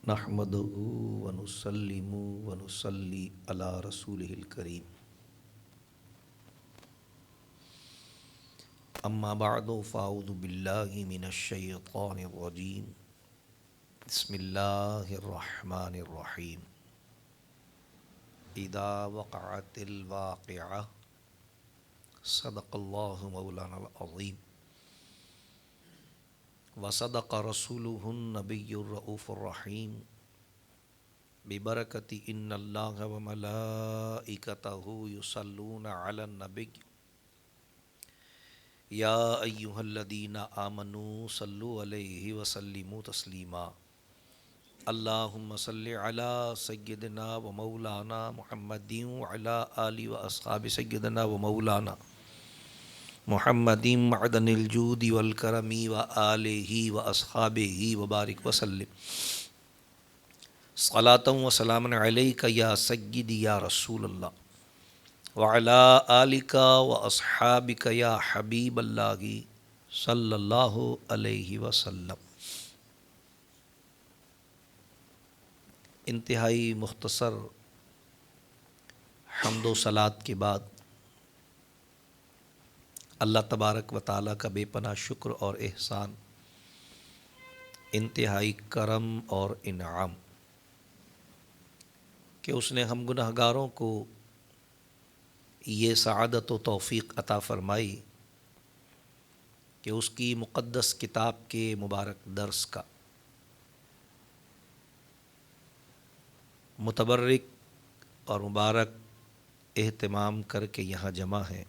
نحمده ونسلم ونصلي على رسوله الكريم اما بعد فاعوذ بالله من الشيطان الرجيم بسم الله الرحمن الرحيم اذا وقعت الواقعة صدق الله مولانا العظيم وصدق رسوله النبي الرؤوف الرحيم ببركة إن الله وملائكته يصلون على النبي يا أيها الذين آمنوا صلوا عليه وسلموا تسليما اللهم صل على سيدنا ومولانا محمد وعلى آله وأصحاب سيدنا ومولانا محمد معدن الجود والكرم وآلہ وأصحابہ وبارک وسلم صلاۃ وسلام علیک یا سیدی یا رسول اللہ وعلی آلک واصحابک یا حبیب اللہ صلی اللہ علیہ وسلم۔ انتہائی مختصر حمد و صلات کے بعد اللہ تبارک و تعالیٰ کا بے پناہ شکر اور احسان، انتہائی کرم اور انعام کہ اس نے ہم گناہ گاروں کو یہ سعادت و توفیق عطا فرمائی کہ اس کی مقدس کتاب کے مبارک درس کا متبرک اور مبارک اہتمام کر کے یہاں جمع ہیں۔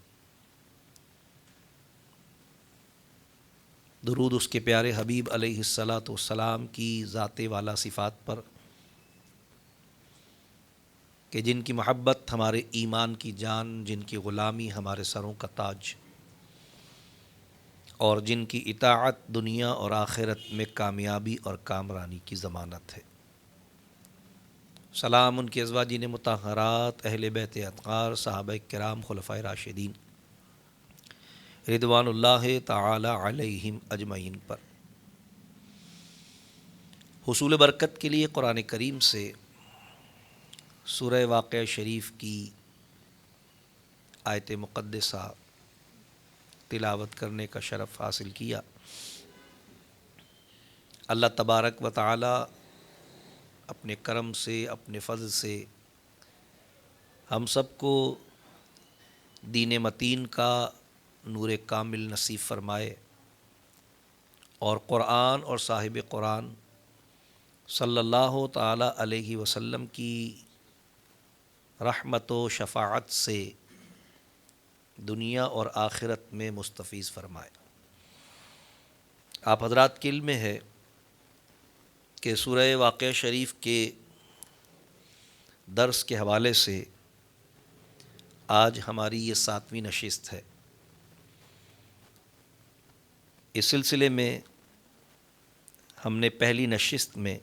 درود اس کے پیارے حبیب علیہ الصلاۃ والسلام کی ذات والا صفات پر کہ جن کی محبت ہمارے ایمان کی جان، جن کی غلامی ہمارے سروں کا تاج، اور جن کی اطاعت دنیا اور آخرت میں کامیابی اور کامرانی کی ضمانت ہے۔ سلام ان کے ازواجین مطہرات، اہل بیت اطہار، صحابہ کرام، خلفائے راشدین رضوان اللہ تعالی علیہم اجمعین پر۔ حصول برکت کے لیے قرآن کریم سے سورہ واقعہ شریف کی آیت مقدسہ تلاوت کرنے کا شرف حاصل کیا۔ اللہ تبارک و تعالی اپنے کرم سے، اپنے فضل سے ہم سب کو دین متین کا نور کامل نصیب فرمائے، اور قرآن اور صاحب قرآن صلی اللہ تعالی علیہ وسلم کی رحمت و شفاعت سے دنیا اور آخرت میں مستفیض فرمائے۔ آپ حضرات کے علم میں ہے کہ سورہ واقعہ شریف کے درس کے حوالے سے آج ہماری یہ 7ویں نشست ہے۔ اس سلسلے میں ہم نے پہلی نشست میں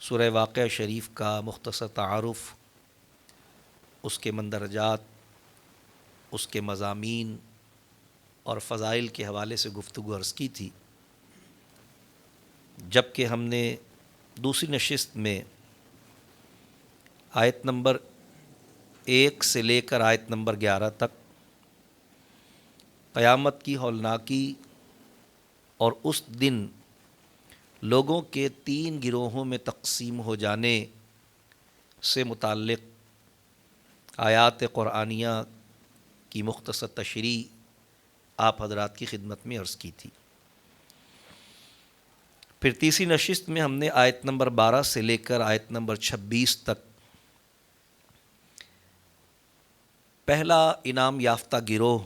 سورہ واقعہ شریف کا مختصر تعارف، اس کے مندرجات، اس کے مضامین اور فضائل کے حوالے سے گفتگو عرض کی تھی، جبکہ ہم نے دوسری نشست میں آیت نمبر 1 سے لے کر آیت نمبر 11 تک قیامت کی ہولناکی اور اس دن لوگوں کے 3 گروہوں میں تقسیم ہو جانے سے متعلق آیات قرآنیہ کی مختصر تشریح آپ حضرات کی خدمت میں عرض کی تھی۔ پھر تیسری نشست میں ہم نے آیت نمبر 12 سے لے کر آیت نمبر 26 تک پہلا انعام یافتہ گروہ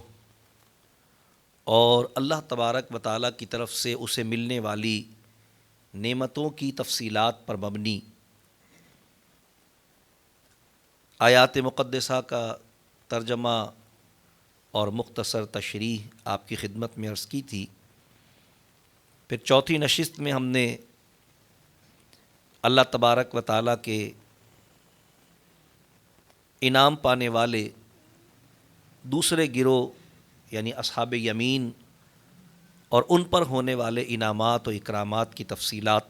اور اللہ تبارک و تعالیٰ کی طرف سے اسے ملنے والی نعمتوں کی تفصیلات پر مبنی آیات مقدسہ کا ترجمہ اور مختصر تشریح آپ کی خدمت میں عرض کی تھی۔ پھر چوتھی نشست میں ہم نے اللہ تبارک و تعالیٰ کے انعام پانے والے دوسرے گروہ یعنی اصحاب یمین اور ان پر ہونے والے انعامات و اکرامات کی تفصیلات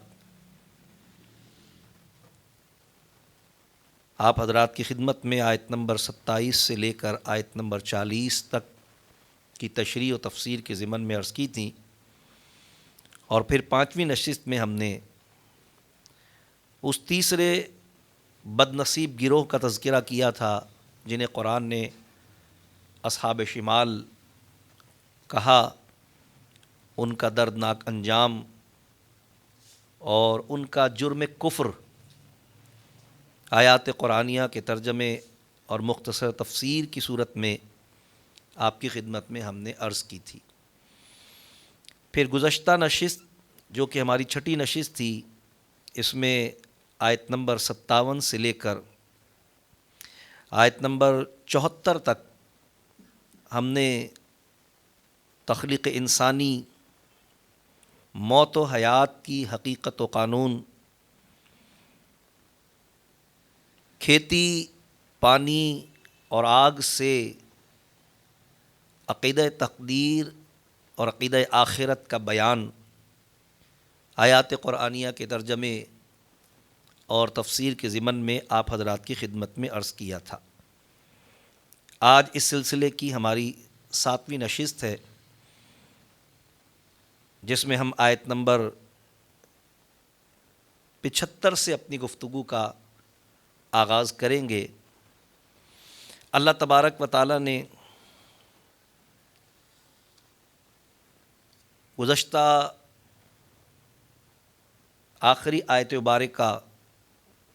آپ حضرات کی خدمت میں آیت نمبر 27 سے لے کر آیت نمبر 40 تک کی تشریح و تفسیر کے ضمن میں عرض کی تھیں، اور پھر 5ویں نشست میں ہم نے اس تیسرے بد نصیب گروہ کا تذکرہ کیا تھا جنہیں قرآن نے اصحاب شمال کہا، ان کا دردناک انجام اور ان کا جرم کفر آیات قرآنیہ کے ترجمے اور مختصر تفسیر کی صورت میں آپ کی خدمت میں ہم نے عرض کی تھی۔ پھر گزشتہ نشست جو کہ ہماری 6ٹھی نشست تھی، اس میں آیت نمبر 57 سے لے کر آیت نمبر 74 تک ہم نے تخلیق انسانی، موت و حیات کی حقیقت و قانون، کھیتی، پانی اور آگ سے عقیدہ تقدیر اور عقیدہ آخرت کا بیان آیات قرآنیہ کے ترجمے اور تفسیر کے ضمن میں آپ حضرات کی خدمت میں عرض کیا تھا۔ آج اس سلسلے کی ہماری 7ویں نشست ہے، جس میں ہم آیت نمبر 75 سے اپنی گفتگو کا آغاز کریں گے۔ اللہ تبارک و تعالیٰ نے گزشتہ آخری آیت مبارکہ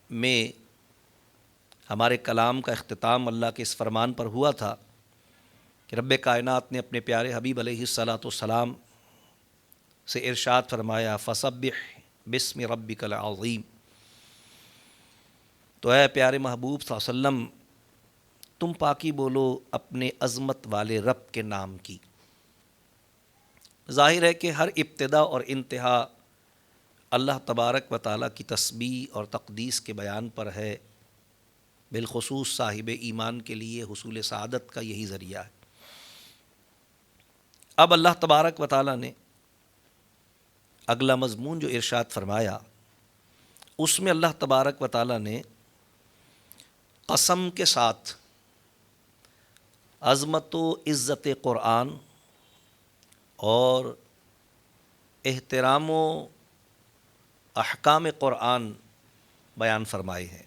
میں ہمارے کلام کا اختتام اللہ کے اس فرمان پر ہوا تھا کہ رب کائنات نے اپنے پیارے حبیب علیہ الصلاۃ والسلام سے ارشاد فرمایا، فسبح بسم ربک العظیم۔ تو اے پیارے محبوب صلی اللہ علیہ وسلم، تم پاکی بولو اپنے عظمت والے رب کے نام کی۔ ظاہر ہے کہ ہر ابتدا اور انتہا اللہ تبارک و تعالیٰ کی تسبیح اور تقدیس کے بیان پر ہے، بالخصوص صاحب ایمان کے لیے حصول سعادت کا یہی ذریعہ ہے۔ اب اللہ تبارک و تعالیٰ نے اگلا مضمون جو ارشاد فرمایا، اس میں اللہ تبارک و تعالیٰ نے قسم کے ساتھ عظمت و عزت قرآن اور احترام و احکام قرآن بیان فرمائے ہیں۔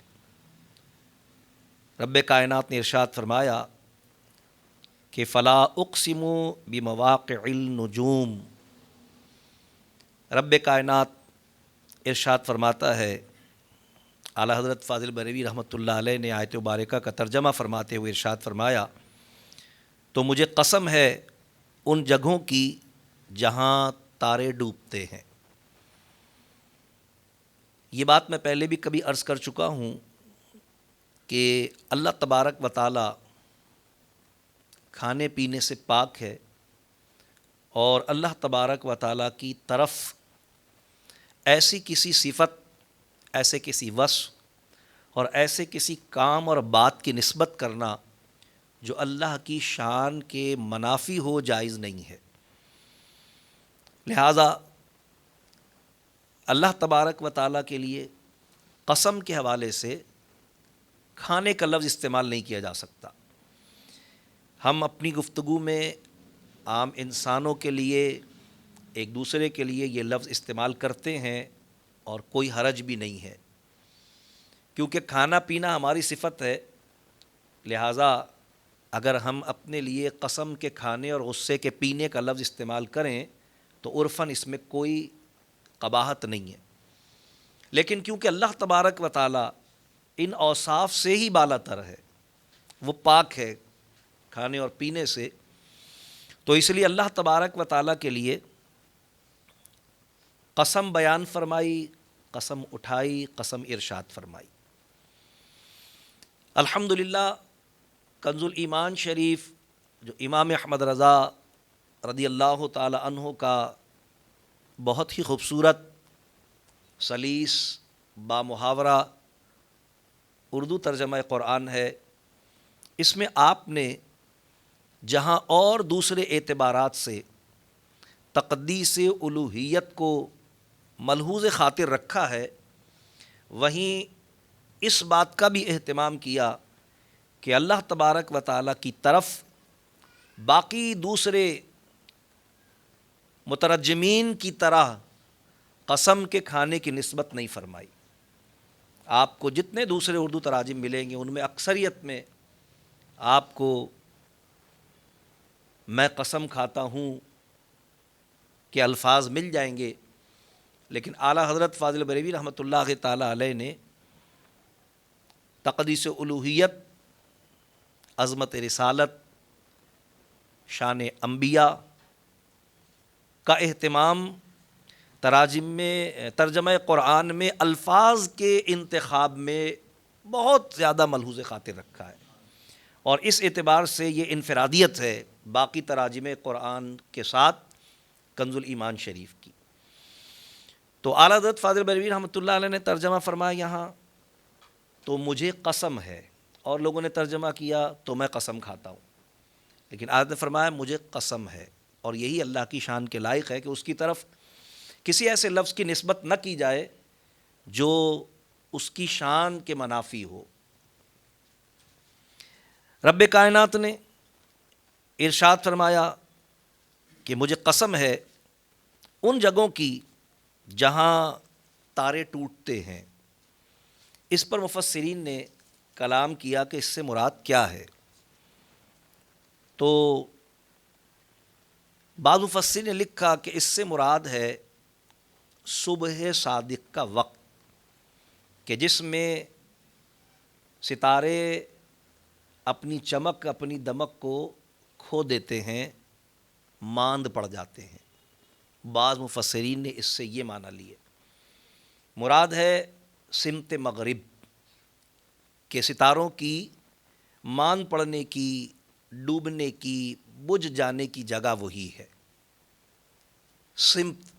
رب کائنات نے ارشاد فرمایا کہ فلا اقسم بمواقع النجوم۔ رب کائنات ارشاد فرماتا ہے، اعلیٰ حضرت فاضل بریلوی رحمۃ اللہ علیہ نے آیت مبارکہ کا ترجمہ فرماتے ہوئے ارشاد فرمایا، تو مجھے قسم ہے ان جگہوں کی جہاں تارے ڈوبتے ہیں۔ یہ بات میں پہلے بھی کبھی عرض کر چکا ہوں کہ اللہ تبارک و تعالی کھانے پینے سے پاک ہے، اور اللہ تبارک و تعالیٰ کی طرف ایسی کسی صفت، ایسے کسی وصف اور ایسے کسی کام اور بات کی نسبت کرنا جو اللہ کی شان کے منافی ہو، جائز نہیں ہے۔ لہٰذا اللہ تبارک و تعالیٰ کے لیے قسم کے حوالے سے کھانے کا لفظ استعمال نہیں کیا جا سکتا۔ ہم اپنی گفتگو میں عام انسانوں کے لیے، ایک دوسرے کے لیے یہ لفظ استعمال کرتے ہیں اور کوئی حرج بھی نہیں ہے، کیونکہ کھانا پینا ہماری صفت ہے۔ لہٰذا اگر ہم اپنے لیے قسم کے کھانے اور غصے کے پینے کا لفظ استعمال کریں تو عرفاً اس میں کوئی قباحت نہیں ہے، لیکن کیونکہ اللہ تبارک و تعالیٰ ان اوصاف سے ہی بالا تر ہے، وہ پاک ہے کھانے اور پینے سے، تو اس لیے اللہ تبارک و تعالیٰ کے لیے قسم بیان فرمائی، قسم اٹھائی، قسم ارشاد فرمائی۔ الحمدللہ کنز الایمان شریف جو امام احمد رضا رضی اللہ تعالی عنہ کا بہت ہی خوبصورت، سلیس، بامحاورہ اردو ترجمہ قرآن ہے، اس میں آپ نے جہاں اور دوسرے اعتبارات سے تقدیس الوہیت کو ملحوظ خاطر رکھا ہے، وہیں اس بات کا بھی اہتمام کیا کہ اللہ تبارک و تعالیٰ کی طرف باقی دوسرے مترجمین کی طرح قسم کے کھانے کی نسبت نہیں فرمائی. آپ کو جتنے دوسرے اردو تراجم ملیں گے ان میں اکثریت میں آپ کو میں قسم کھاتا ہوں کہ الفاظ مل جائیں گے، لیکن اعلیٰ حضرت فاضل بریلوی رحمۃ اللہ تعالیٰ علیہ نے تقدیس الوہیت، عظمت رسالت، شان انبیاء کا اہتمام تراجم میں، ترجمہ قرآن میں الفاظ کے انتخاب میں بہت زیادہ ملحوظ خاطر رکھا ہے، اور اس اعتبار سے یہ انفرادیت ہے باقی تراجم قرآن کے ساتھ کنز الایمان شریف کی. تو اعلیٰ حضرت فاضل بریلوی رحمۃ اللہ علیہ نے ترجمہ فرمایا یہاں تو مجھے قسم ہے، اور لوگوں نے ترجمہ کیا تو میں قسم کھاتا ہوں، لیکن آیت نے فرمایا مجھے قسم ہے. اور یہی اللہ کی شان کے لائق ہے کہ اس کی طرف کسی ایسے لفظ کی نسبت نہ کی جائے جو اس کی شان کے منافی ہو. رب کائنات نے ارشاد فرمایا کہ مجھے قسم ہے ان جگہوں کی جہاں تارے ٹوٹتے ہیں. اس پر مفسرین نے کلام کیا کہ اس سے مراد کیا ہے. تو بعض مفسرین نے لکھا کہ اس سے مراد ہے صبح صادق کا وقت، کہ جس میں ستارے اپنی چمک، اپنی دمک کو کھو دیتے ہیں، ماند پڑ جاتے ہیں. بعض مفسرین نے اس سے یہ معنی لیے. مراد ہے سمت مغرب، کہ ستاروں کی ماند پڑنے کی، ڈوبنے کی، بجھ جانے کی جگہ وہی ہے. سمت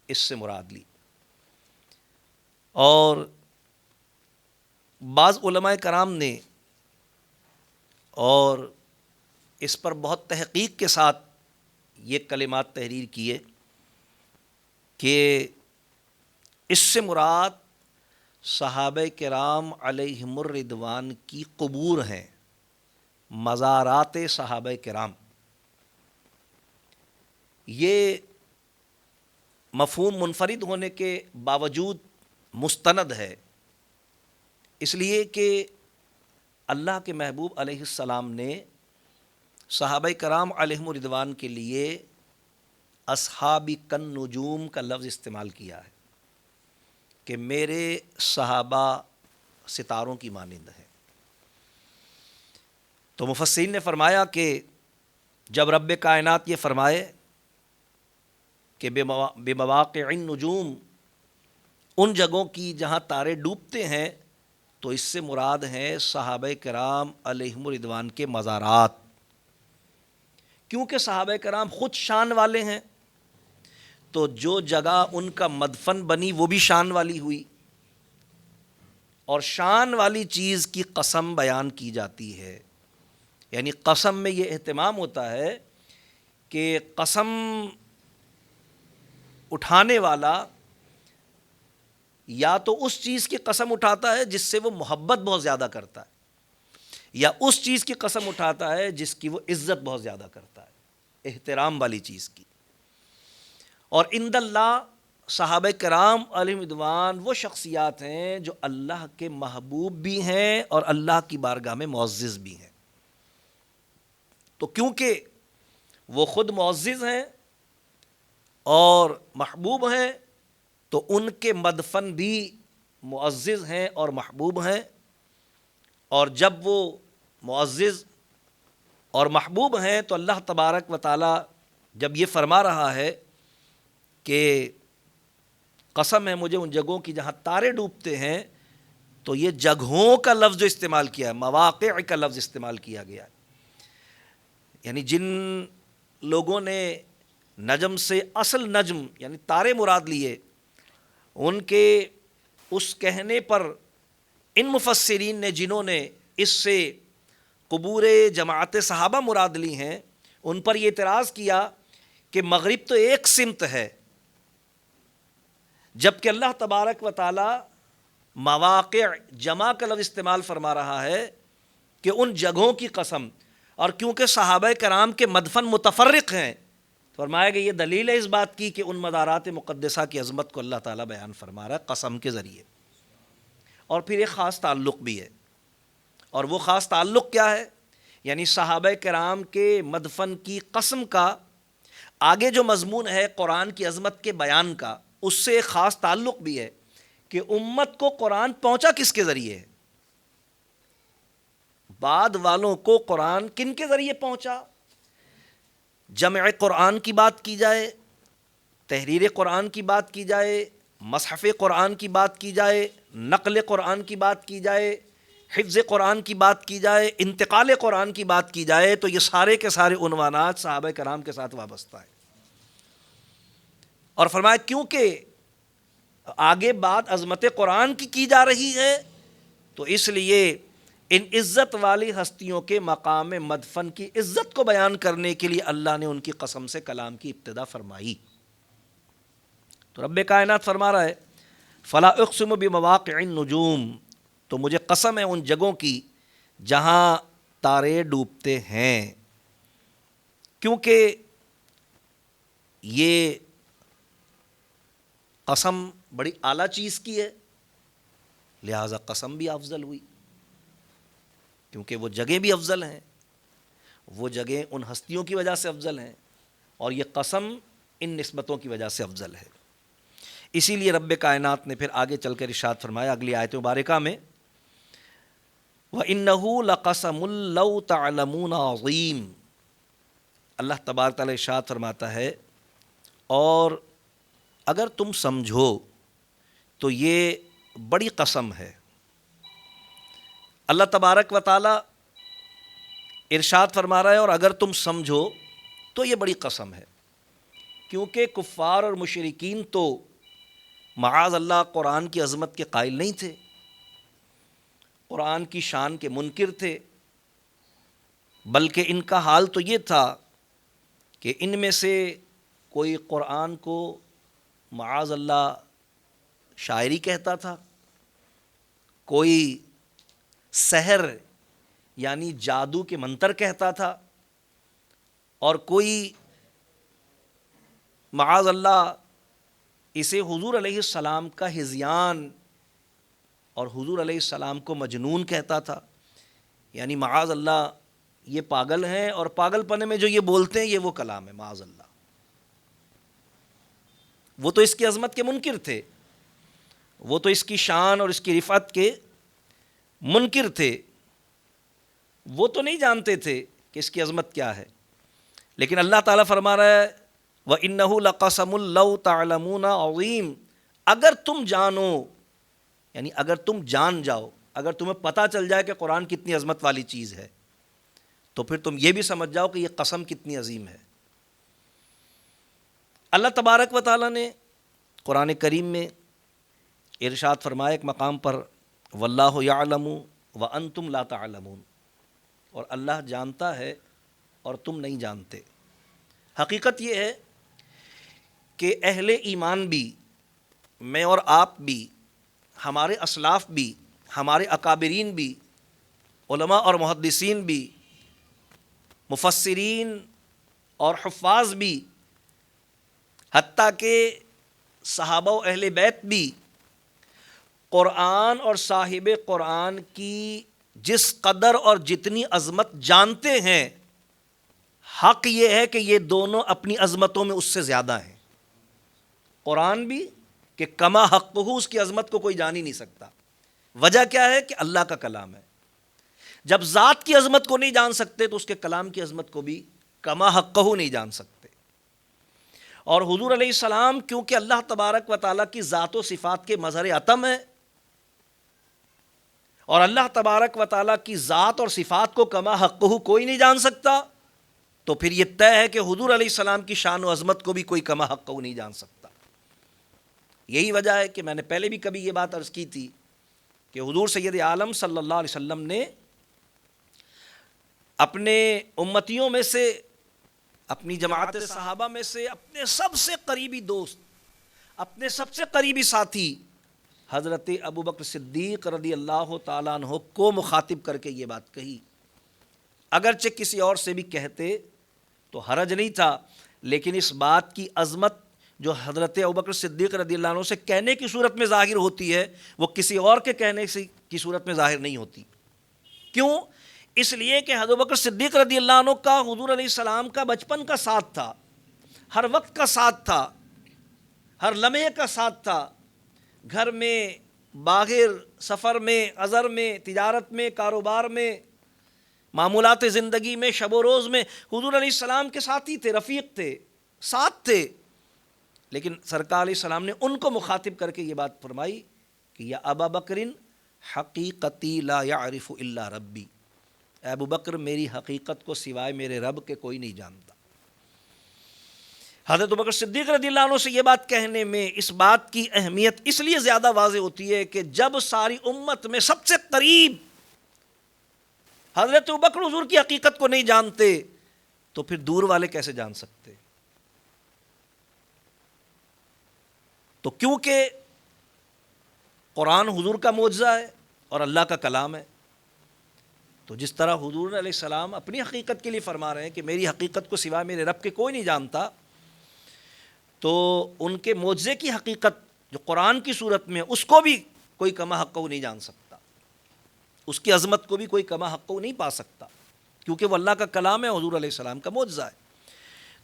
اس سے مراد لی. اور بعض علماء کرام نے اور اس پر بہت تحقیق کے ساتھ یہ کلمات تحریر کیے کہ اس سے مراد صحابہ کرام علیہم الرضوان کی قبور ہیں، مزارات صحابہ کرام. یہ مفہوم منفرد ہونے کے باوجود مستند ہے، اس لیے کہ اللہ کے محبوب علیہ السلام نے صحابہ کرام علیہم الرضوان کے لیے اصحاب کن نجوم کا لفظ استعمال کیا ہے کہ میرے صحابہ ستاروں کی مانند ہیں. تو مفسرین نے فرمایا کہ جب رب کائنات یہ فرمائے کہ بے مواقع النجوم، ان جگہوں کی جہاں تارے ڈوبتے ہیں، تو اس سے مراد ہیں صحابہ کرام علیہم الرضوان کے مزارات. کیونکہ صحابہ کرام خود شان والے ہیں تو جو جگہ ان کا مدفن بنی وہ بھی شان والی ہوئی، اور شان والی چیز کی قسم بیان کی جاتی ہے. یعنی قسم میں یہ اہتمام ہوتا ہے کہ قسم اٹھانے والا یا تو اس چیز کی قسم اٹھاتا ہے جس سے وہ محبت بہت زیادہ کرتا ہے، یا اس چیز کی قسم اٹھاتا ہے جس کی وہ عزت بہت زیادہ کرتا ہے، احترام والی چیز کی. اور عند اللہ صحابہ کرام علیہ رضوان وہ شخصیات ہیں جو اللہ کے محبوب بھی ہیں اور اللہ کی بارگاہ میں معزز بھی ہیں. تو کیونکہ وہ خود معزز ہیں اور محبوب ہیں تو ان کے مدفن بھی معزز ہیں اور محبوب ہیں. اور جب وہ معزز اور محبوب ہیں تو اللہ تبارک و تعالی جب یہ فرما رہا ہے کہ قسم ہے مجھے ان جگہوں کی جہاں تارے ڈوبتے ہیں، تو یہ جگہوں کا لفظ جو استعمال کیا ہے، مواقع کا لفظ استعمال کیا گیا ہے. یعنی جن لوگوں نے نجم سے اصل نجم یعنی تارے مراد لیے، ان کے اس کہنے پر ان مفسرین نے جنہوں نے اس سے قبور جماعت صحابہ مراد لی ہیں، ان پر یہ اعتراض کیا کہ مغرب تو ایک سمت ہے، جبکہ اللہ تبارک و تعالی مواقع جمع کا لفظ استعمال فرما رہا ہے کہ ان جگہوں کی قسم، اور کیونکہ صحابہ کرام کے مدفن متفرق ہیں، فرمایا کہ یہ دلیل ہے اس بات کی کہ ان مزارات مقدسہ کی عظمت کو اللہ تعالیٰ بیان فرما رہا ہے قسم کے ذریعے۔ اور پھر ایک خاص تعلق بھی ہے، اور وہ خاص تعلق کیا ہے؟ یعنی صحابہ کرام کے مدفن کی قسم کا آگے جو مضمون ہے قرآن کی عظمت کے بیان کا، اس سے ایک خاص تعلق بھی ہے کہ امت کو قرآن پہنچا کس کے ذریعے ہے؟ بعد والوں کو قرآن کن کے ذریعے پہنچا؟ جمع قرآن کی بات کی جائے، تحریر قرآن کی بات کی جائے، مصحف قرآن کی بات کی جائے، نقل قرآن کی بات کی جائے، حفظ قرآن کی بات کی جائے، انتقال قرآن کی بات کی جائے، تو یہ سارے کے سارے عنوانات صحابہ کرام کے ساتھ وابستہ ہیں۔ اور فرمایا کیونکہ آگے بات عظمت قرآن کی جا رہی ہے، تو اس لیے ان عزت والی ہستیوں کے مقام مدفن کی عزت کو بیان کرنے کے لیے اللہ نے ان کی قسم سے کلام کی ابتدا فرمائی۔ تو رب کائنات فرما رہا ہے فلا اقسم بمواقع النجوم، تو مجھے قسم ہے ان جگہوں کی جہاں تارے ڈوبتے ہیں، کیونکہ یہ قسم بڑی اعلیٰ چیز کی ہے، لہٰذا قسم بھی افضل ہوئی، کیونکہ وہ جگہیں بھی افضل ہیں، وہ جگہیں ان ہستیوں کی وجہ سے افضل ہیں، اور یہ قسم ان نسبتوں کی وجہ سے افضل ہے۔ اسی لیے رب کائنات نے پھر آگے چل کر ارشاد فرمایا اگلی آیت مبارکہ میں وَإِنَّهُ لَقَسَمٌ لَوْ تَعْلَمُونَ عَظِيمٌ، اللہ تبارک تعالیٰ ارشاد فرماتا ہے اور اگر تم سمجھو تو یہ بڑی قسم ہے۔ اللہ تبارک و تعالیٰ ارشاد فرما رہا ہے اور اگر تم سمجھو تو یہ بڑی قسم ہے، کیونکہ کفار اور مشرکین تو معاذ اللہ قرآن کی عظمت کے قائل نہیں تھے، قرآن کی شان کے منکر تھے، بلکہ ان کا حال تو یہ تھا کہ ان میں سے کوئی قرآن کو معاذ اللہ شاعری کہتا تھا، کوئی سحر یعنی جادو کے منتر کہتا تھا، اور کوئی معاذ اللہ اسے حضور علیہ السلام کا ہذیان اور حضور علیہ السلام کو مجنون کہتا تھا، یعنی معاذ اللہ یہ پاگل ہیں، اور پاگل پنے میں جو یہ بولتے ہیں یہ وہ کلام ہے معاذ اللہ۔ وہ تو اس کی عظمت کے منکر تھے، وہ تو اس کی شان اور اس کی رفعت کے منکر تھے، وہ تو نہیں جانتے تھے کہ اس کی عظمت کیا ہے، لیکن اللہ تعالیٰ فرما رہا ہے وَإِنَّهُ لَقَسَمٌ لَوْ تَعْلَمُونَ عَظِيمٌ، اگر تم جانو، یعنی اگر تم جان جاؤ، اگر تمہیں پتہ چل جائے کہ قرآن کتنی عظمت والی چیز ہے، تو پھر تم یہ بھی سمجھ جاؤ کہ یہ قسم کتنی عظیم ہے۔ اللہ تبارک و تعالیٰ نے قرآن کریم میں ارشاد فرمایا ایک مقام پر واللہ یعلم وانتم لا تعلمون، اور اللہ جانتا ہے اور تم نہیں جانتے۔ حقیقت یہ ہے کہ اہل ایمان بھی، میں اور آپ بھی، ہمارے اسلاف بھی، ہمارے اکابرین بھی، علماء اور محدثین بھی، مفسرین اور حفاظ بھی، حتیٰ کہ صحابہ و اہل بیت بھی قرآن اور صاحب قرآن کی جس قدر اور جتنی عظمت جانتے ہیں، حق یہ ہے کہ یہ دونوں اپنی عظمتوں میں اس سے زیادہ ہیں۔ قرآن بھی کہ کما حق ہو، اس کی عظمت کو کوئی جان ہی نہیں سکتا۔ وجہ کیا ہے کہ اللہ کا کلام ہے۔ جب ذات کی عظمت کو نہیں جان سکتے تو اس کے کلام کی عظمت کو بھی کما حق ہو نہیں جان سکتے۔ اور حضور علیہ السلام کیونکہ اللہ تبارک و تعالیٰ کی ذات و صفات کے مظہر عتم ہے، اور اللہ تبارک و تعالیٰ کی ذات اور صفات کو کما حق ہو کوئی نہیں جان سکتا، تو پھر یہ طے ہے کہ حضور علیہ السلام کی شان و عظمت کو بھی کوئی کما حق ہو نہیں جان سکتا۔ یہی وجہ ہے کہ میں نے پہلے بھی کبھی یہ بات عرض کی تھی کہ حضور سید عالم صلی اللہ علیہ وسلم نے اپنے امتیوں میں سے، اپنی جماعت صحابہ میں سے اپنے سب سے قریبی دوست، اپنے سب سے قریبی ساتھی حضرت ابو بکر صدیق رضی اللہ تعالیٰ عنہ کو مخاطب کر کے یہ بات کہی. اگرچہ کسی اور سے بھی کہتے تو حرج نہیں تھا، لیکن اس بات کی عظمت جو حضرت ابوبکر صدیق رضی اللہ عنہ سے کہنے کی صورت میں ظاہر ہوتی ہے وہ کسی اور کے کہنے کی صورت میں ظاہر نہیں ہوتی. کیوں؟ اس لیے کہ حضرت ابوبکر صدیق رضی اللہ عنہ کا حضور علیہ السلام کا بچپن کا ساتھ تھا، ہر وقت کا ساتھ تھا، ہر لمحے کا ساتھ تھا، گھر میں، باہر، سفر میں، عذر میں، تجارت میں، کاروبار میں، معمولات زندگی میں، شب و روز میں حضور علیہ السلام کے ساتھی تھے، رفیق تھے، ساتھ تھے. لیکن سرکار علیہ السلام نے ان کو مخاطب کر کے یہ بات فرمائی کہ یا ابا بکر حقیقتی لا یعرف الا ربی، اے ابو بکر میری حقیقت کو سوائے میرے رب کے کوئی نہیں جانتا. حضرت ابوبکر صدیق رضی اللہ عنہ سے یہ بات کہنے میں اس بات کی اہمیت اس لیے زیادہ واضح ہوتی ہے کہ جب ساری امت میں سب سے قریب حضرت ابوبکر حضور کی حقیقت کو نہیں جانتے تو پھر دور والے کیسے جان سکتے؟ تو کیونکہ قرآن حضور کا معجزہ ہے اور اللہ کا کلام ہے، تو جس طرح حضور علیہ السلام اپنی حقیقت کے لیے فرما رہے ہیں کہ میری حقیقت کو سوائے میرے رب کے کوئی نہیں جانتا، تو ان کے معجزے کی حقیقت جو قرآن کی صورت میں اس کو بھی کوئی کما حق نہیں جان سکتا، اس کی عظمت کو بھی کوئی کما حق نہیں پا سکتا، کیونکہ وہ اللہ کا کلام ہے، حضور علیہ السلام کا معجزہ ہے.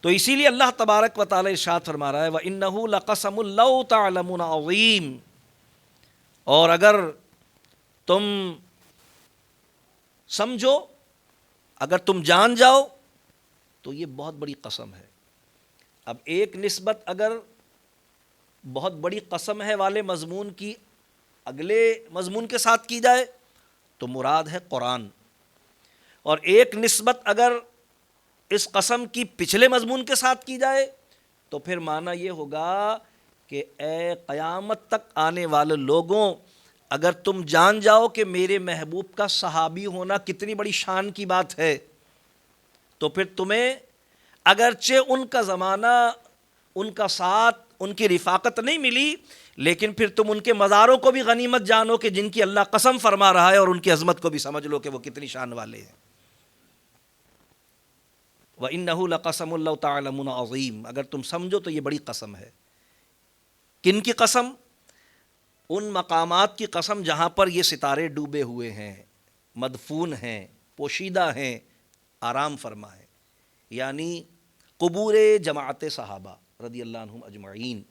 تو اسی لیے اللہ تبارک و تعالی ارشاد فرما رہا ہے وَإِنَّهُ لَقَسَمٌ لَوْ تَعْلَمُونَ عَظِيمٌ، اور اگر تم سمجھو، اگر تم جان جاؤ تو یہ بہت بڑی قسم ہے. اب ایک نسبت اگر بہت بڑی قسم ہے والے مضمون کی اگلے مضمون کے ساتھ کی جائے تو مراد ہے قرآن، اور ایک نسبت اگر اس قسم کی پچھلے مضمون کے ساتھ کی جائے تو پھر معنی یہ ہوگا کہ اے قیامت تک آنے والے لوگوں، اگر تم جان جاؤ کہ میرے محبوب کا صحابی ہونا کتنی بڑی شان کی بات ہے، تو پھر تمہیں اگرچہ ان کا زمانہ، ان کا ساتھ، ان کی رفاقت نہیں ملی، لیکن پھر تم ان کے مزاروں کو بھی غنیمت جانو کہ جن کی اللہ قسم فرما رہا ہے، اور ان کی عظمت کو بھی سمجھ لو کہ وہ کتنی شان والے ہیں. وَإِنَّهُ لَقَسَمٌ لَوْ تَعْلَمُونَ عَظِيمٌ، اگر تم سمجھو تو یہ بڑی قسم ہے. کن کی قسم؟ ان مقامات کی قسم جہاں پر یہ ستارے ڈوبے ہوئے ہیں، مدفون ہیں، پوشیدہ ہیں، آرام فرما ہے، یعنی قبور جماعت صحابہ رضی اللہ عنہم اجمعین.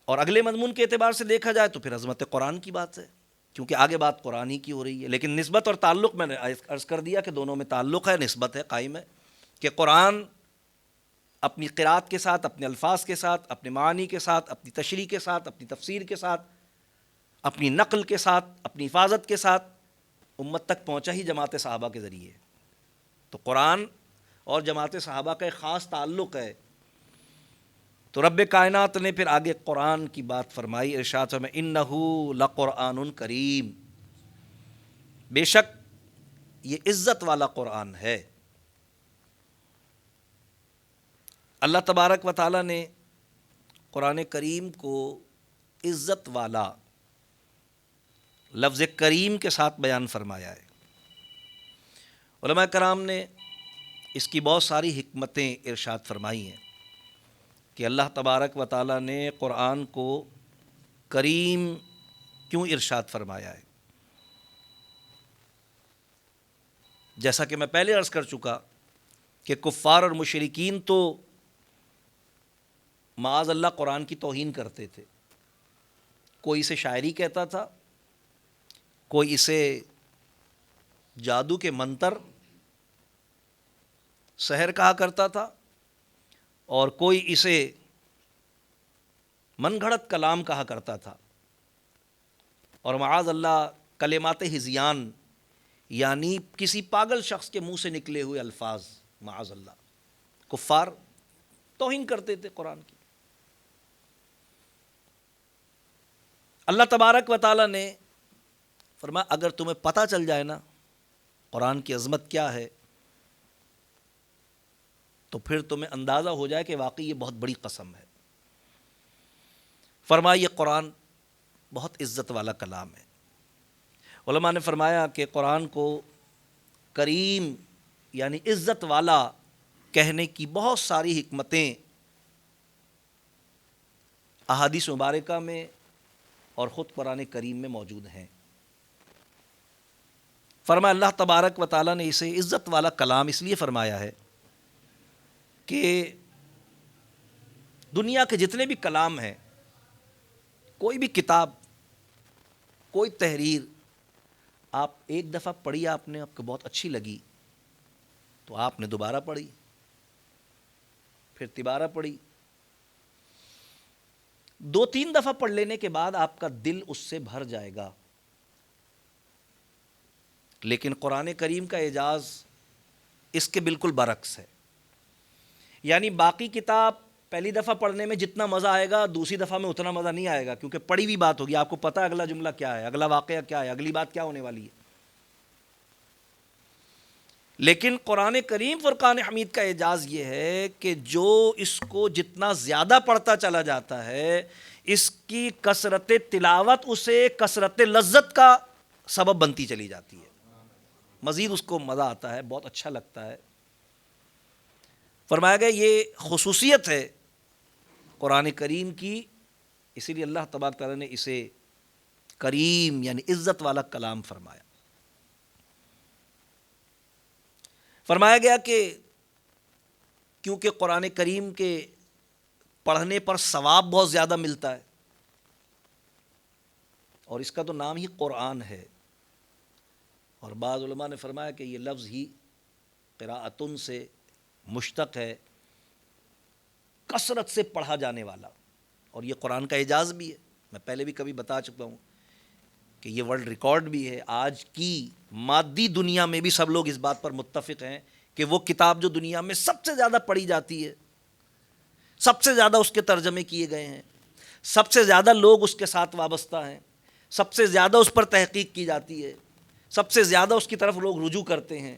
اور اگلے مضمون کے اعتبار سے دیکھا جائے تو پھر عظمت قرآن کی بات ہے، کیونکہ آگے بات قرآن ہی کی ہو رہی ہے. لیکن نسبت اور تعلق میں نے عرض کر دیا کہ دونوں میں تعلق ہے، نسبت ہے، قائم ہے، کہ قرآن اپنی قرات کے ساتھ، اپنے الفاظ کے ساتھ، اپنے معانی کے ساتھ، اپنی تشریح کے ساتھ، اپنی تفسیر کے ساتھ، اپنی نقل کے ساتھ، اپنی حفاظت کے ساتھ امت تک پہنچا ہی جماعت صحابہ کے ذریعے. تو قرآن اور جماعت صحابہ کا ایک خاص تعلق ہے. تو رب کائنات نے پھر آگے قرآن کی بات فرمائی، ارشاد میں انہ لقرآن کریم، بے شک یہ عزت والا قرآن ہے. اللہ تبارک و تعالیٰ نے قرآن کریم کو عزت والا لفظ کریم کے ساتھ بیان فرمایا ہے. علماء کرام نے اس کی بہت ساری حکمتیں ارشاد فرمائی ہیں کہ اللہ تبارک و تعالیٰ نے قرآن کو کریم کیوں ارشاد فرمایا ہے. جیسا کہ میں پہلے عرض کر چکا کہ کفار اور مشرکین تو معاذ اللہ قرآن کی توہین کرتے تھے. کوئی اسے شاعری کہتا تھا، کوئی اسے جادو کے منتر، سحر کہا کرتا تھا، اور کوئی اسے من گھڑت کلام کہا کرتا تھا، اور معاذ اللہ کلمات ہذیان یعنی کسی پاگل شخص کے منہ سے نکلے ہوئے الفاظ، معاذ اللہ کفار توہین کرتے تھے قرآن کی. اللہ تبارک و تعالیٰ نے فرمایا اگر تمہیں پتہ چل جائے نا قرآن کی عظمت کیا ہے تو پھر تمہیں اندازہ ہو جائے کہ واقعی یہ بہت بڑی قسم ہے. فرمایا یہ قرآن بہت عزت والا کلام ہے۔ علماء نے فرمایا کہ قرآن کو کریم یعنی عزت والا کہنے کی بہت ساری حکمتیں احادیث مبارکہ میں اور خود قرآن کریم میں موجود ہیں۔ فرمایا اللہ تبارک و تعالیٰ نے اسے عزت والا کلام اس لیے فرمایا ہے کہ دنیا کے جتنے بھی کلام ہیں، کوئی بھی کتاب، کوئی تحریر آپ ایک دفعہ پڑھی، آپ کو بہت اچھی لگی تو آپ نے دوبارہ پڑھی، پھر تیبارہ پڑھی، 2-3 دفعہ پڑھ لینے کے بعد آپ کا دل اس سے بھر جائے گا۔ لیکن قرآن کریم کا اعجاز اس کے بالکل برعکس ہے، یعنی باقی کتاب پہلی دفعہ پڑھنے میں جتنا مزہ آئے گا دوسری دفعہ میں اتنا مزہ نہیں آئے گا، کیونکہ پڑھی ہوئی بات ہوگی، آپ کو پتہ ہے اگلا جملہ کیا ہے، اگلا واقعہ کیا ہے، اگلی بات کیا ہونے والی ہے۔ لیکن قرآن کریم فرقان حمید کا اعجاز یہ ہے کہ جو اس کو جتنا زیادہ پڑھتا چلا جاتا ہے، اس کی کثرت تلاوت اسے کثرت لذت کا سبب بنتی چلی جاتی ہے، مزید اس کو مزہ آتا ہے، بہت اچھا لگتا ہے۔ فرمایا گیا یہ خصوصیت ہے قرآن کریم کی، اسی لیے اللہ تبارک تعالیٰ نے اسے کریم یعنی عزت والا کلام فرمایا۔ فرمایا گیا کہ کیونکہ قرآن کریم کے پڑھنے پر ثواب بہت زیادہ ملتا ہے، اور اس کا تو نام ہی قرآن ہے، اور بعض علماء نے فرمایا کہ یہ لفظ ہی قراءتن سے مشتق ہے، کثرت سے پڑھا جانے والا، اور یہ قرآن کا اعجاز بھی ہے۔ میں پہلے بھی کبھی بتا چکا ہوں کہ یہ ورلڈ ریکارڈ بھی ہے، آج کی مادی دنیا میں بھی سب لوگ اس بات پر متفق ہیں کہ وہ کتاب جو دنیا میں سب سے زیادہ پڑھی جاتی ہے، سب سے زیادہ اس کے ترجمے کیے گئے ہیں، سب سے زیادہ لوگ اس کے ساتھ وابستہ ہیں، سب سے زیادہ اس پر تحقیق کی جاتی ہے، سب سے زیادہ اس کی طرف لوگ رجوع کرتے ہیں،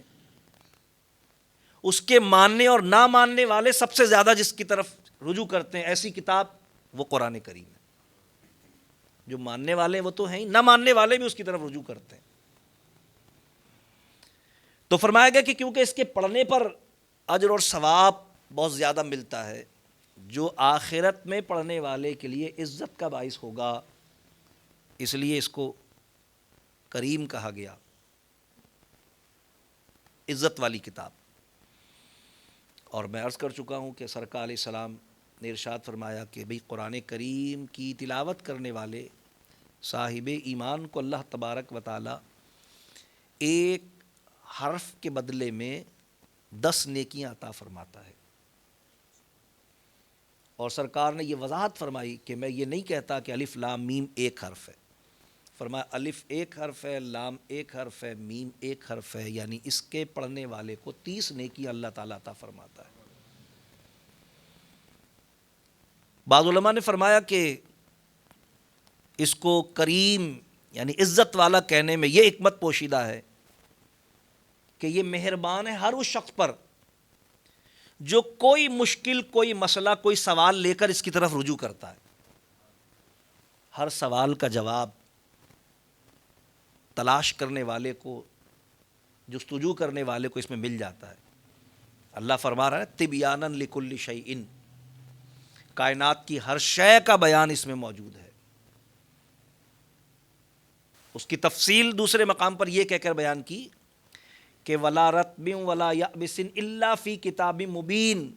اس کے ماننے اور نہ ماننے والے سب سے زیادہ جس کی طرف رجوع کرتے ہیں، ایسی کتاب وہ قرآن کریم ہے۔ جو ماننے والے وہ تو ہیں ہی، نہ ماننے والے بھی اس کی طرف رجوع کرتے ہیں۔ تو فرمایا گیا کہ کیونکہ اس کے پڑھنے پر اجر اور ثواب بہت زیادہ ملتا ہے، جو آخرت میں پڑھنے والے کے لیے عزت کا باعث ہوگا، اس لیے اس کو کریم کہا گیا، عزت والی کتاب۔ اور میں عرض کر چکا ہوں کہ سرکار علیہ السلام نے ارشاد فرمایا کہ بھئی قرآن کریم کی تلاوت کرنے والے صاحب ایمان کو اللہ تبارک و تعالی ایک حرف کے بدلے میں 10 نیکیاں عطا فرماتا ہے۔ اور سرکار نے یہ وضاحت فرمائی کہ میں یہ نہیں کہتا کہ الف لام میم ایک حرف ہے، فرمایا الف ایک حرف ہے، لام ایک حرف ہے، میم ایک حرف ہے، یعنی اس کے پڑھنے والے کو 30 نیکی اللہ تعالیٰ عطا فرماتا ہے۔ بعض علماء نے فرمایا کہ اس کو کریم یعنی عزت والا کہنے میں یہ حکمت پوشیدہ ہے کہ یہ مہربان ہے ہر اس شخص پر جو کوئی مشکل، کوئی مسئلہ، کوئی سوال لے کر اس کی طرف رجوع کرتا ہے۔ ہر سوال کا جواب تلاش کرنے والے کو، جستجو کرنے والے کو اس میں مل جاتا ہے۔ اللہ فرما رہا ہے تبیانا لکل شیء، کائنات کی ہر شے کا بیان اس میں موجود ہے۔ اس کی تفصیل دوسرے مقام پر یہ کہہ کر بیان کی کہ ولا رطب ولا یابس الا فی کتاب مبین،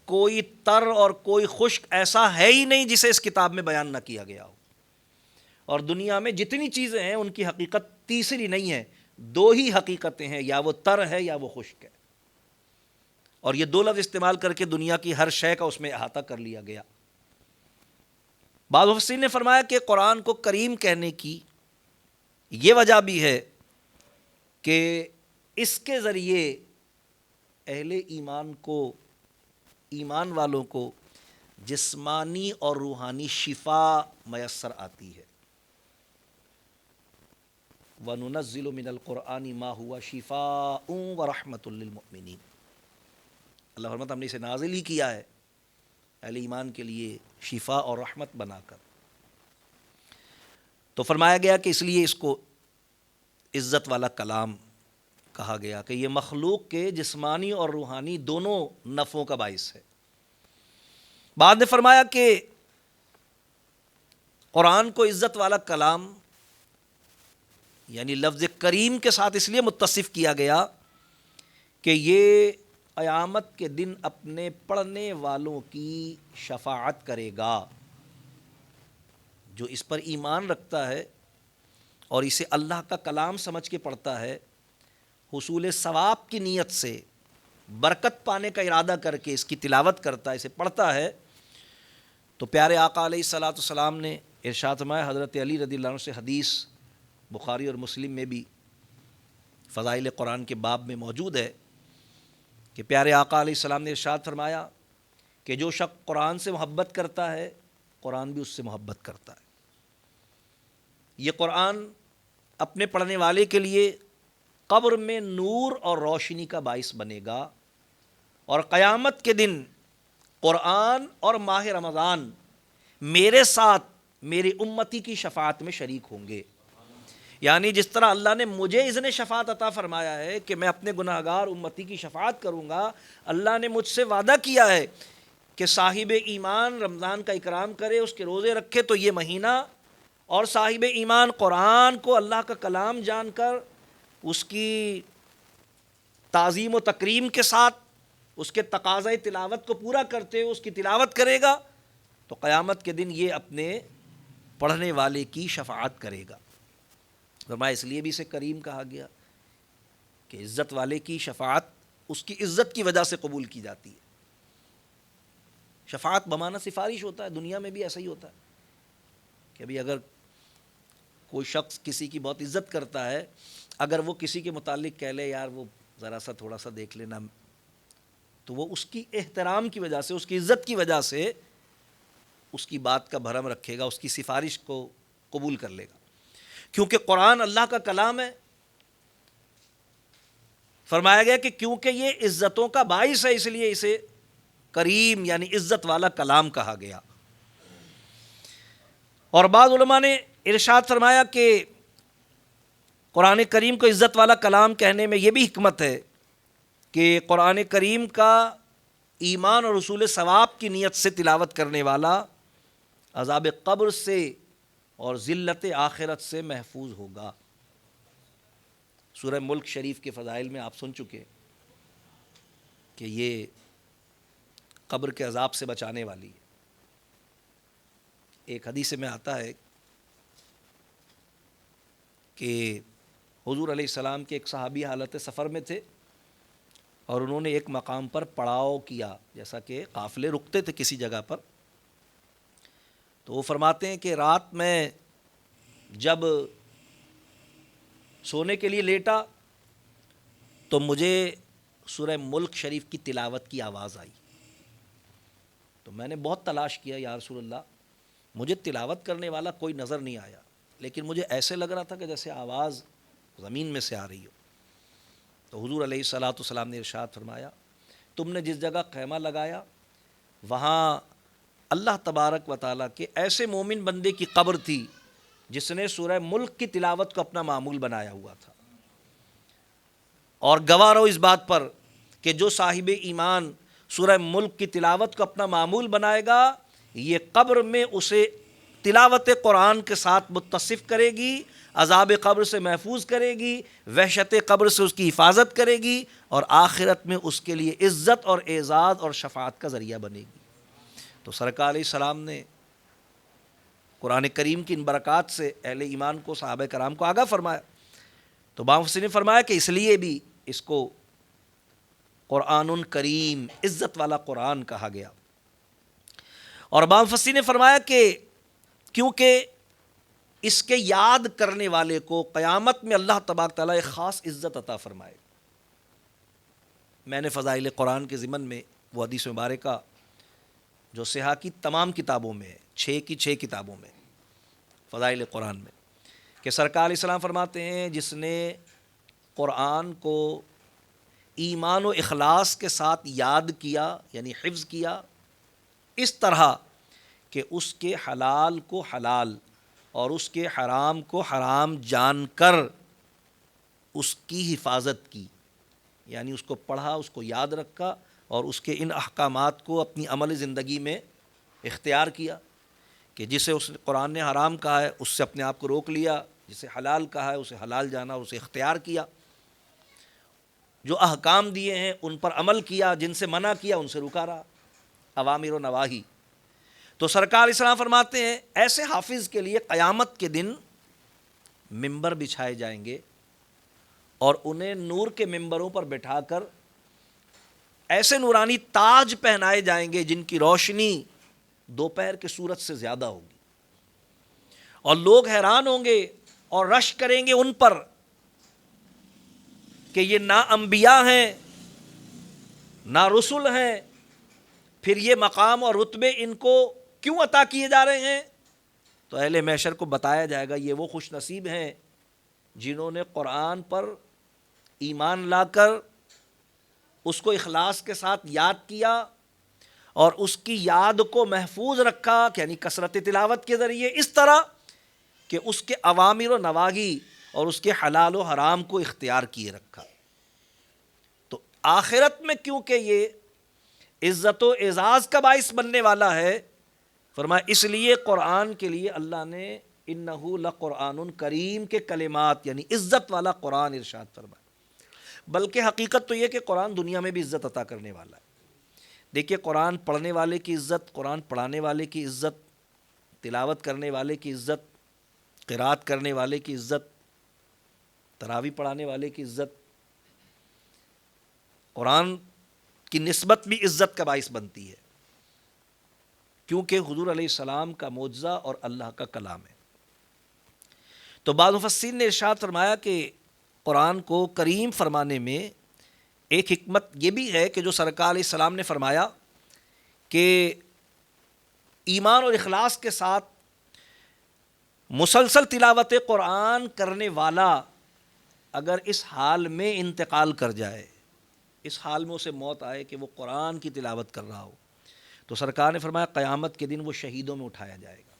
کوئی تر اور کوئی خشک ایسا ہے ہی نہیں جسے اس کتاب میں بیان نہ کیا گیا ہو۔ اور دنیا میں جتنی چیزیں ہیں ان کی حقیقت تیسری نہیں ہے، 2 ہی حقیقتیں ہیں، یا وہ تر ہے یا وہ خشک ہے، اور یہ 2 لفظ استعمال کر کے دنیا کی ہر شے کا اس میں احاطہ کر لیا گیا۔ بعض مفسرین نے فرمایا کہ قرآن کو کریم کہنے کی یہ وجہ بھی ہے کہ اس کے ذریعے اہل ایمان کو، ایمان والوں کو جسمانی اور روحانی شفا میسر آتی ہے۔ وَنُنَزِّلُ مِنَ الْقُرْآنِ مَا هُوَ شِفَاءٌ وَرَحْمَةٌ لِّلْمُؤْمِنِينَ، اللہ فرماتا ہم نے اسے نازل ہی کیا ہے اہل ایمان کے لیے شفا اور رحمت بنا کر۔ تو فرمایا گیا کہ اس لیے اس کو عزت والا کلام کہا گیا کہ یہ مخلوق کے جسمانی اور روحانی دونوں نفعوں کا باعث ہے۔ بعد نے فرمایا کہ قرآن کو عزت والا کلام یعنی لفظ کریم کے ساتھ اس لیے متصف کیا گیا کہ یہ قیامت کے دن اپنے پڑھنے والوں کی شفاعت کرے گا۔ جو اس پر ایمان رکھتا ہے اور اسے اللہ کا کلام سمجھ کے پڑھتا ہے، حصول ثواب کی نیت سے، برکت پانے کا ارادہ کر کے اس کی تلاوت کرتا ہے، اسے پڑھتا ہے، تو پیارے آقا علیہ الصلاۃ والسلام نے ارشاد فرمایا، حضرت علی رضی اللہ عنہ سے حدیث بخاری اور مسلم میں بھی فضائل قرآن کے باب میں موجود ہے کہ پیارے آقا علیہ السلام نے ارشاد فرمایا کہ جو شخص قرآن سے محبت کرتا ہے، قرآن بھی اس سے محبت کرتا ہے۔ یہ قرآن اپنے پڑھنے والے کے لیے قبر میں نور اور روشنی کا باعث بنے گا، اور قیامت کے دن قرآن اور ماہ رمضان میرے ساتھ میری امتی کی شفاعت میں شریک ہوں گے۔ یعنی جس طرح اللہ نے مجھے اذن شفاعت عطا فرمایا ہے کہ میں اپنے گناہگار امتی کی شفاعت کروں گا، اللہ نے مجھ سے وعدہ کیا ہے کہ صاحب ایمان رمضان کا اکرام کرے، اس کے روزے رکھے تو یہ مہینہ، اور صاحب ایمان قرآن کو اللہ کا کلام جان کر اس کی تعظیم و تکریم کے ساتھ اس کے تقاضۂ تلاوت کو پورا کرتے ہوئے اس کی تلاوت کرے گا، تو قیامت کے دن یہ اپنے پڑھنے والے کی شفاعت کرے گا۔ فرمایا اس لیے بھی اسے کریم کہا گیا کہ عزت والے کی شفاعت اس کی عزت کی وجہ سے قبول کی جاتی ہے۔ شفاعت بمعنی سفارش ہوتا ہے، دنیا میں بھی ایسا ہی ہوتا ہے کہ ابھی اگر کوئی شخص کسی کی بہت عزت کرتا ہے، اگر وہ کسی کے متعلق کہہ لے یار وہ ذرا سا تھوڑا سا دیکھ لینا، تو وہ اس کی احترام کی وجہ سے، اس کی عزت کی وجہ سے اس کی بات کا بھرم رکھے گا، اس کی سفارش کو قبول کر لے گا، کیونکہ قرآن اللہ کا کلام ہے۔ فرمایا گیا کہ کیونکہ یہ عزتوں کا باعث ہے، اس لیے اسے کریم یعنی عزت والا کلام کہا گیا۔ اور بعض علماء نے ارشاد فرمایا کہ قرآن کریم کو عزت والا کلام کہنے میں یہ بھی حکمت ہے کہ قرآن کریم کا ایمان اور حصول ثواب کی نیت سے تلاوت کرنے والا عذاب قبر سے اور ذلت آخرت سے محفوظ ہوگا۔ سورہ ملک شریف کے فضائل میں آپ سن چکے کہ یہ قبر کے عذاب سے بچانے والی ہے۔ ایک حدیث میں آتا ہے کہ حضور علیہ السلام کے ایک صحابی حالت سفر میں تھے اور انہوں نے ایک مقام پر پڑاؤ کیا، جیسا کہ قافلے رکتے تھے کسی جگہ پر، تو وہ فرماتے ہیں کہ رات میں جب سونے کے لیے لیٹا تو مجھے سورہ ملک شریف کی تلاوت کی آواز آئی، تو میں نے بہت تلاش کیا، یا رسول اللہ مجھے تلاوت کرنے والا کوئی نظر نہیں آیا، لیکن مجھے ایسے لگ رہا تھا کہ جیسے آواز زمین میں سے آ رہی ہو۔ تو حضور علیہ الصلاۃ والسلام نے ارشاد فرمایا، تم نے جس جگہ خیمہ لگایا وہاں اللہ تبارک و تعالیٰ کے ایسے مومن بندے کی قبر تھی جس نے سورہ ملک کی تلاوت کو اپنا معمول بنایا ہوا تھا، اور گواہ رہو اس بات پر کہ جو صاحب ایمان سورہ ملک کی تلاوت کو اپنا معمول بنائے گا، یہ قبر میں اسے تلاوت قرآن کے ساتھ متصف کرے گی، عذاب قبر سے محفوظ کرے گی، وحشت قبر سے اس کی حفاظت کرے گی، اور آخرت میں اس کے لیے عزت اور اعزاز اور شفاعت کا ذریعہ بنے گی۔ تو سرکار علیہ السلام نے قرآن کریم کی ان برکات سے اہل ایمان کو، صحابہ کرام کو آگاہ فرمایا۔ تو بعض مفسرین نے فرمایا کہ اس لیے بھی اس کو قرآن کریم عزت والا قرآن کہا گیا، اور بعض مفسرین نے فرمایا کہ کیونکہ اس کے یاد کرنے والے کو قیامت میں اللہ تبارک تعالیٰ ایک خاص عزت عطا فرمائے۔ میں نے فضائل قرآن کے ضمن میں وہ حدیث مبارکہ جو صحاح کی تمام کتابوں میں ہے، 6 کی 6 کتابوں میں فضائل قرآن میں، کہ سرکار علیہ السلام فرماتے ہیں جس نے قرآن کو ایمان و اخلاص کے ساتھ یاد کیا یعنی حفظ کیا، اس طرح کہ اس کے حلال کو حلال اور اس کے حرام کو حرام جان کر اس کی حفاظت کی، یعنی اس کو پڑھا، اس کو یاد رکھا اور اس کے ان احکامات کو اپنی عمل زندگی میں اختیار کیا کہ جسے اس قرآن نے حرام کہا ہے اس سے اپنے آپ کو روک لیا، جسے حلال کہا ہے اسے حلال جانا، اسے اختیار کیا، جو احکام دیے ہیں ان پر عمل کیا، جن سے منع کیا ان سے رکا رہا، اوامر و نواہی۔ تو سرکار اسلام فرماتے ہیں ایسے حافظ کے لیے قیامت کے دن ممبر بچھائے جائیں گے اور انہیں نور کے ممبروں پر بٹھا کر ایسے نورانی تاج پہنائے جائیں گے جن کی روشنی دوپہر کے سورج سے زیادہ ہوگی، اور لوگ حیران ہوں گے اور رش کریں گے ان پر کہ یہ نہ انبیاء ہیں نہ رسول ہیں، پھر یہ مقام اور رتبے ان کو کیوں عطا کیے جا رہے ہیں؟ تو اہل محشر کو بتایا جائے گا یہ وہ خوش نصیب ہیں جنہوں نے قرآن پر ایمان لا کر اس کو اخلاص کے ساتھ یاد کیا اور اس کی یاد کو محفوظ رکھا، یعنی کثرت تلاوت کے ذریعے، اس طرح کہ اس کے اوامر و نواہی اور اس کے حلال و حرام کو اختیار کیے رکھا۔ تو آخرت میں کیونکہ یہ عزت و اعزاز کا باعث بننے والا ہے، فرمایا اس لیے قرآن کے لیے اللہ نے انہ لقرآن کریم کے کلمات، یعنی عزت والا قرآن ارشاد فرمایا۔ بلکہ حقیقت تو یہ کہ قرآن دنیا میں بھی عزت عطا کرنے والا ہے۔ دیکھیے قرآن پڑھنے والے کی عزت، قرآن پڑھانے والے کی عزت، تلاوت کرنے والے کی عزت، قرات کرنے والے کی عزت، تراویح پڑھانے والے کی عزت، قرآن کی نسبت بھی عزت کا باعث بنتی ہے، کیونکہ حضور علیہ السلام کا معجزہ اور اللہ کا کلام ہے۔ تو بعض مفسرین نے ارشاد فرمایا کہ قرآن کو کریم فرمانے میں ایک حکمت یہ بھی ہے کہ جو سرکار علیہ السلام نے فرمایا کہ ایمان اور اخلاص کے ساتھ مسلسل تلاوت قرآن کرنے والا اگر اس حال میں انتقال کر جائے، اس حال میں اسے موت آئے کہ وہ قرآن کی تلاوت کر رہا ہو، تو سرکار نے فرمایا قیامت کے دن وہ شہیدوں میں اٹھایا جائے گا،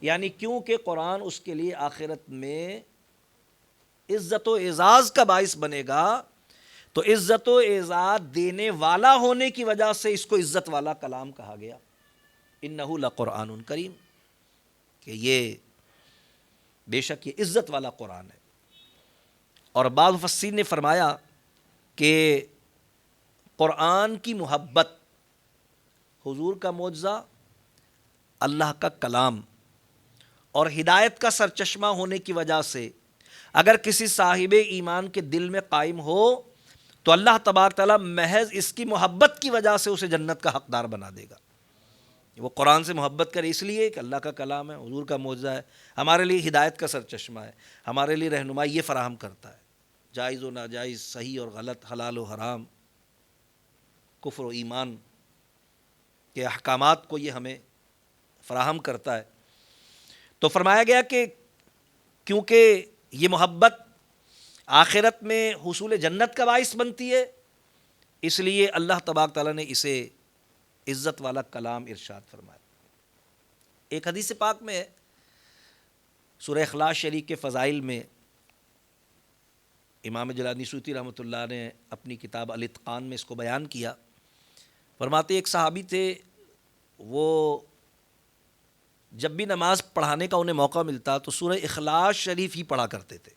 یعنی کیونکہ قرآن اس کے لیے آخرت میں عزت و اعزاز کا باعث بنے گا، تو عزت و اعزاز دینے والا ہونے کی وجہ سے اس کو عزت والا کلام کہا گیا، انہ لقرآن کریم، کہ یہ بے شک یہ عزت والا قرآن ہے۔ اور بعض مفسرین نے فرمایا کہ قرآن کی محبت، حضور کا معجزہ، اللہ کا کلام اور ہدایت کا سرچشمہ ہونے کی وجہ سے اگر کسی صاحب ایمان کے دل میں قائم ہو تو اللہ تبارک تعالیٰ محض اس کی محبت کی وجہ سے اسے جنت کا حقدار بنا دے گا۔ وہ قرآن سے محبت کرے اس لیے کہ اللہ کا کلام ہے، حضور کا معجزہ ہے، ہمارے لیے ہدایت کا سرچشمہ ہے، ہمارے لیے رہنمائی یہ فراہم کرتا ہے، جائز و ناجائز، صحیح اور غلط، حلال و حرام، کفر و ایمان کے احکامات کو یہ ہمیں فراہم کرتا ہے۔ تو فرمایا گیا کہ کیونکہ یہ محبت آخرت میں حصول جنت کا باعث بنتی ہے، اس لیے اللہ تبارک تعالیٰ نے اسے عزت والا کلام ارشاد فرمایا۔ ایک حدیث پاک میں سورہ اخلاص شریف کے فضائل میں امام جلانی سیوطی رحمۃ اللہ نے اپنی کتاب الاتقان میں اس کو بیان کیا۔ فرماتے ایک صحابی تھے، وہ جب بھی نماز پڑھانے کا انہیں موقع ملتا تو سورہ اخلاص شریف ہی پڑھا کرتے تھے۔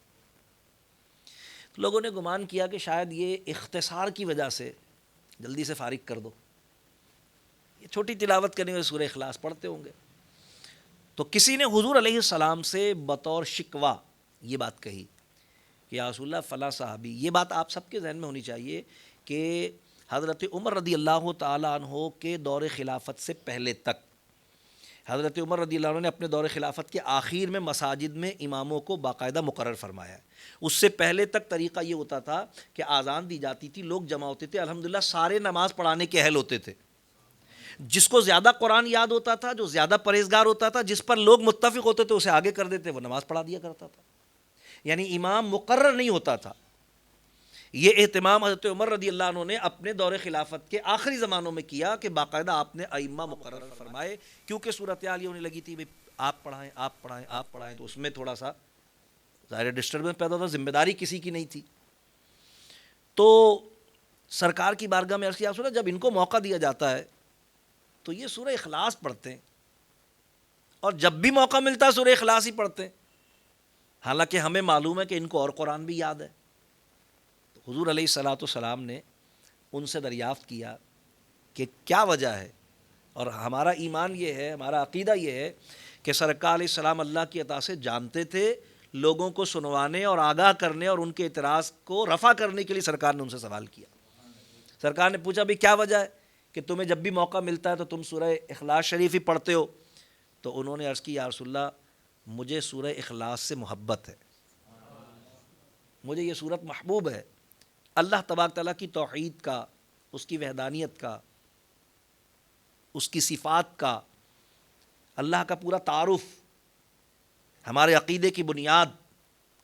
تو لوگوں نے گمان کیا کہ شاید یہ اختصار کی وجہ سے جلدی سے فارغ کر دو، یہ چھوٹی تلاوت کرنے میں سورہ اخلاص پڑھتے ہوں گے۔ تو کسی نے حضور علیہ السلام سے بطور شکوہ یہ بات کہی کہ یا رسول اللہ فلاں صحابی، یہ بات آپ سب کے ذہن میں ہونی چاہیے کہ حضرت عمر رضی اللہ تعالیٰ عنہ کے دور خلافت سے پہلے تک حضرت عمر رضی اللہ عنہ نے اپنے دور خلافت کے آخر میں مساجد میں اماموں کو باقاعدہ مقرر فرمایا ہے۔ اس سے پہلے تک طریقہ یہ ہوتا تھا کہ آذان دی جاتی تھی، لوگ جمع ہوتے تھے، الحمدللہ سارے نماز پڑھانے کے اہل ہوتے تھے، جس کو زیادہ قرآن یاد ہوتا تھا، جو زیادہ پرہیزگار ہوتا تھا، جس پر لوگ متفق ہوتے تھے اسے آگے کر دیتے، وہ نماز پڑھا دیا کرتا تھا، یعنی امام مقرر نہیں ہوتا تھا۔ یہ اہتمام حضرت عمر رضی اللہ عنہ نے اپنے دور خلافت کے آخری زمانوں میں کیا کہ باقاعدہ آپ نے ائمہ مقرر فرمائے، کیونکہ صورتحال یہ ہونے لگی تھی آپ پڑھائیں آپ پڑھائیں آپ پڑھائیں، تو اس میں تھوڑا سا ظاہر ڈسٹربنس پیدا ہوتا، ذمہ داری کسی کی نہیں تھی. تو سرکار کی بارگاہ میں عرض کیا سنا، جب ان کو موقع دیا جاتا ہے تو یہ سورہ اخلاص پڑھتے ہیں، اور جب بھی موقع ملتا ہے سورہ اخلاص ہی پڑھتے ہیں، حالانکہ ہمیں معلوم ہے کہ ان کو اور قرآن بھی یاد ہے. تو حضور علیہ الصلاۃ والسلام نے ان سے دریافت کیا کہ کیا وجہ ہے، اور ہمارا ایمان یہ ہے، ہمارا عقیدہ یہ ہے کہ سرکار علیہ السلام اللہ کی عطا سے جانتے تھے، لوگوں کو سنوانے اور آگاہ کرنے اور ان کے اعتراض کو رفع کرنے کے لیے سرکار نے ان سے سوال کیا. سرکار نے پوچھا بھئی کیا وجہ ہے کہ تمہیں جب بھی موقع ملتا ہے تو تم سورہ اخلاص شریف ہی پڑھتے ہو؟ تو انہوں نے عرض کی یا رسول اللہ مجھے سورہ اخلاص سے محبت ہے، مجھے یہ صورت محبوب ہے. اللہ تبارک تعالیٰ کی توحید کا، اس کی وحدانیت کا، اس کی صفات کا، اللہ کا پورا تعارف، ہمارے عقیدے کی بنیاد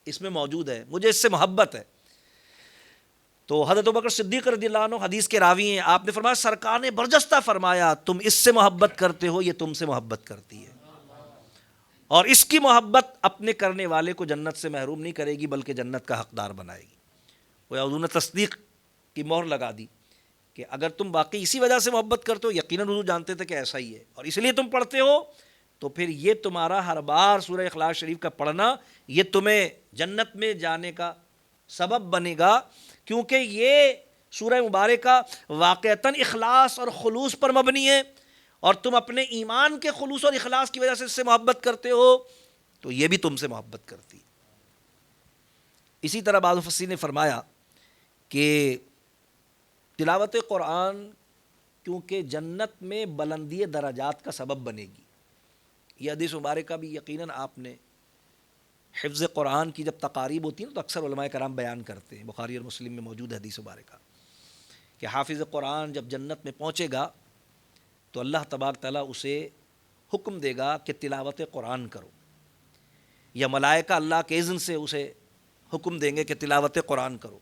اس میں موجود ہے، مجھے اس سے محبت ہے. تو حضرت ابوبکر صدیق رضی اللہ عنہ حدیث کے راوی ہیں، آپ نے فرمایا سرکار نے برجستہ فرمایا تم اس سے محبت کرتے ہو، یہ تم سے محبت کرتی ہے، اور اس کی محبت اپنے کرنے والے کو جنت سے محروم نہیں کرے گی بلکہ جنت کا حقدار بنائے گی. وہ حضور نے تصدیق کی مہر لگا دی کہ اگر تم واقعی اسی وجہ سے محبت کرتے ہو، یقیناً حضور جانتے تھے کہ ایسا ہی ہے اور اس لیے تم پڑھتے ہو، تو پھر یہ تمہارا ہر بار سورہ اخلاص شریف کا پڑھنا یہ تمہیں جنت میں جانے کا سبب بنے گا، کیونکہ یہ سورہ مبارکہ واقعتاً اخلاص اور خلوص پر مبنی ہے، اور تم اپنے ایمان کے خلوص اور اخلاص کی وجہ سے اس سے محبت کرتے ہو، تو یہ بھی تم سے محبت کرتی ہے. اسی طرح بعض مفسرین نے فرمایا کہ تلاوت قرآن کیونکہ جنت میں بلندی درجات کا سبب بنے گی. یہ حدیث مبارکہ بھی یقیناً آپ نے حفظ قرآن کی جب تقاریب ہوتی ہیں تو اکثر علماء کرام بیان کرتے ہیں، بخاری اور مسلم میں موجود ہے حدیث مبارکہ کہ حافظ قرآن جب جنت میں پہنچے گا تو اللہ تبارک تعالیٰ اسے حکم دے گا کہ تلاوت قرآن کرو، یا ملائکہ اللہ کے اذن سے اسے حکم دیں گے کہ تلاوت قرآن کرو،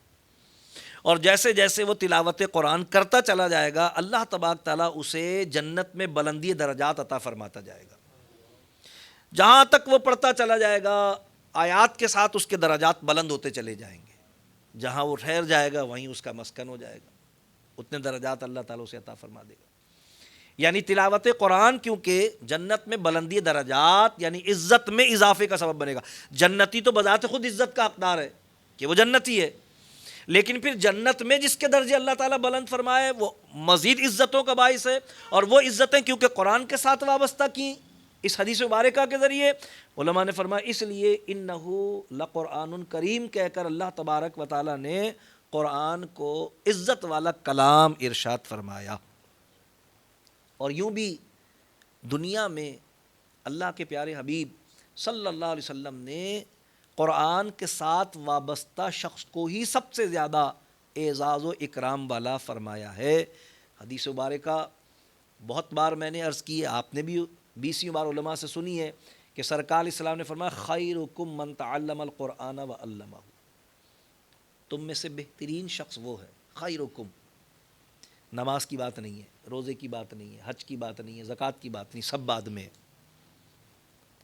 اور جیسے جیسے وہ تلاوت قرآن کرتا چلا جائے گا اللہ تبارک تعالیٰ اسے جنت میں بلندی درجات عطا فرماتا جائے گا. جہاں تک وہ پڑھتا چلا جائے گا آیات کے ساتھ اس کے درجات بلند ہوتے چلے جائیں گے، جہاں وہ ٹھہر جائے گا وہیں اس کا مسکن ہو جائے گا، اتنے درجات اللہ تعالیٰ اسے عطا فرما دے گا. یعنی تلاوت قرآن کیونکہ جنت میں بلندی درجات یعنی عزت میں اضافے کا سبب بنے گا. جنتی تو بذات خود عزت کا حقدار ہے کہ وہ جنتی ہے، لیکن پھر جنت میں جس کے درجے اللہ تعالیٰ بلند فرمائے وہ مزید عزتوں کا باعث ہے، اور وہ عزتیں کیونکہ قرآن کے ساتھ وابستہ کی اس حدیث مبارکہ کے ذریعے، علماء نے فرمایا اس لیے انہو لقرآن کریم کہہ کر اللہ تبارک و تعالیٰ نے قرآن کو عزت والا کلام ارشاد فرمایا. اور یوں بھی دنیا میں اللہ کے پیارے حبیب صلی اللہ علیہ وسلم نے قرآن کے ساتھ وابستہ شخص کو ہی سب سے زیادہ اعزاز و اکرام والا فرمایا ہے. حدیث مبارکہ بہت بار میں نے عرض کی ہے، آپ نے بھی 20 بار علماء سے سنی ہے کہ سرکار علیہ السلام نے فرمایا خیرکم من تعلم القرآن وعلمہ، تم میں سے بہترین شخص وہ ہے، خیرکم. نماز کی بات نہیں ہے، روزے کی بات نہیں ہے، حج کی بات نہیں ہے، زکوٰۃ کی بات نہیں، سب بعد میں.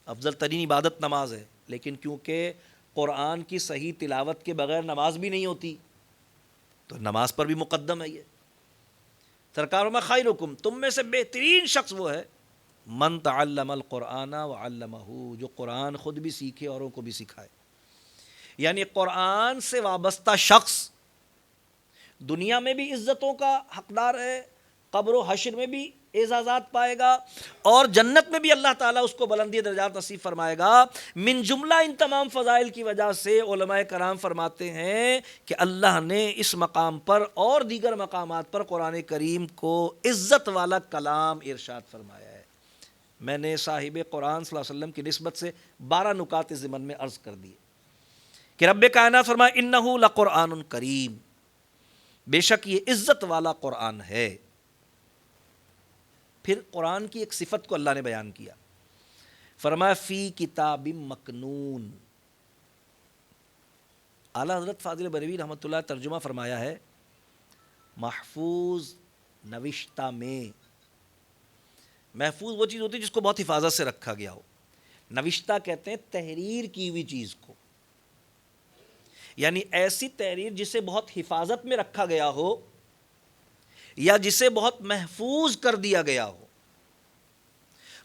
افضل ترین عبادت نماز ہے، لیکن کیونکہ قرآن کی صحیح تلاوت کے بغیر نماز بھی نہیں ہوتی تو نماز پر بھی مقدم ہے. یہ سرکار میں خیرکم، تم میں سے بہترین شخص وہ ہے من تعلم القرآن وعلمہ، جو قرآن خود بھی سیکھے اوروں کو بھی سکھائے. یعنی قرآن سے وابستہ شخص دنیا میں بھی عزتوں کا حقدار ہے، قبر و حشر میں بھی اعزازات پائے گا، اور جنت میں بھی اللہ تعالیٰ اس کو بلندی درجات نصیب فرمائے گا. من جملہ ان تمام فضائل کی وجہ سے علماء کرام فرماتے ہیں کہ اللہ نے اس مقام پر اور دیگر مقامات پر قرآن کریم کو عزت والا کلام ارشاد فرمایا ہے. میں نے صاحب قرآن صلی اللہ علیہ وسلم کی نسبت سے 12 نکات ضمن میں عرض کر دیے کہ رب کائنات فرمایا انہ لقرآن کریم، بے شک یہ عزت والا قرآن ہے. پھر قرآن کی ایک صفت کو اللہ نے بیان کیا، فرمایا فی کتاب مکنون، اعلیٰ حضرت فاضل بریلوی رحمۃ اللہ ترجمہ فرمایا ہے محفوظ نوشتہ میں. محفوظ وہ چیز ہوتی ہے جس کو بہت حفاظت سے رکھا گیا ہو. نوشتہ کہتے ہیں تحریر کی ہوئی چیز کو، یعنی ایسی تحریر جسے بہت حفاظت میں رکھا گیا ہو یا جسے بہت محفوظ کر دیا گیا ہو.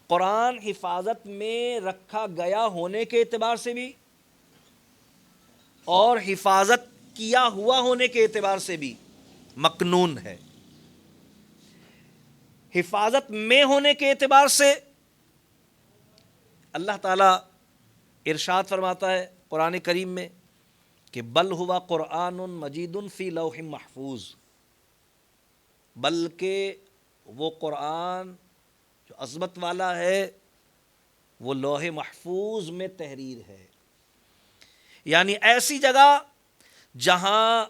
قرآن حفاظت میں رکھا گیا ہونے کے اعتبار سے بھی اور حفاظت کیا ہوا ہونے کے اعتبار سے بھی مکنون ہے. حفاظت میں ہونے کے اعتبار سے اللہ تعالیٰ ارشاد فرماتا ہے قرآن کریم میں کہ بل ہوا قرآن مجید فی لوح محفوظ، بلکہ وہ قرآن جو عظمت والا ہے وہ لوح محفوظ میں تحریر ہے. یعنی ایسی جگہ جہاں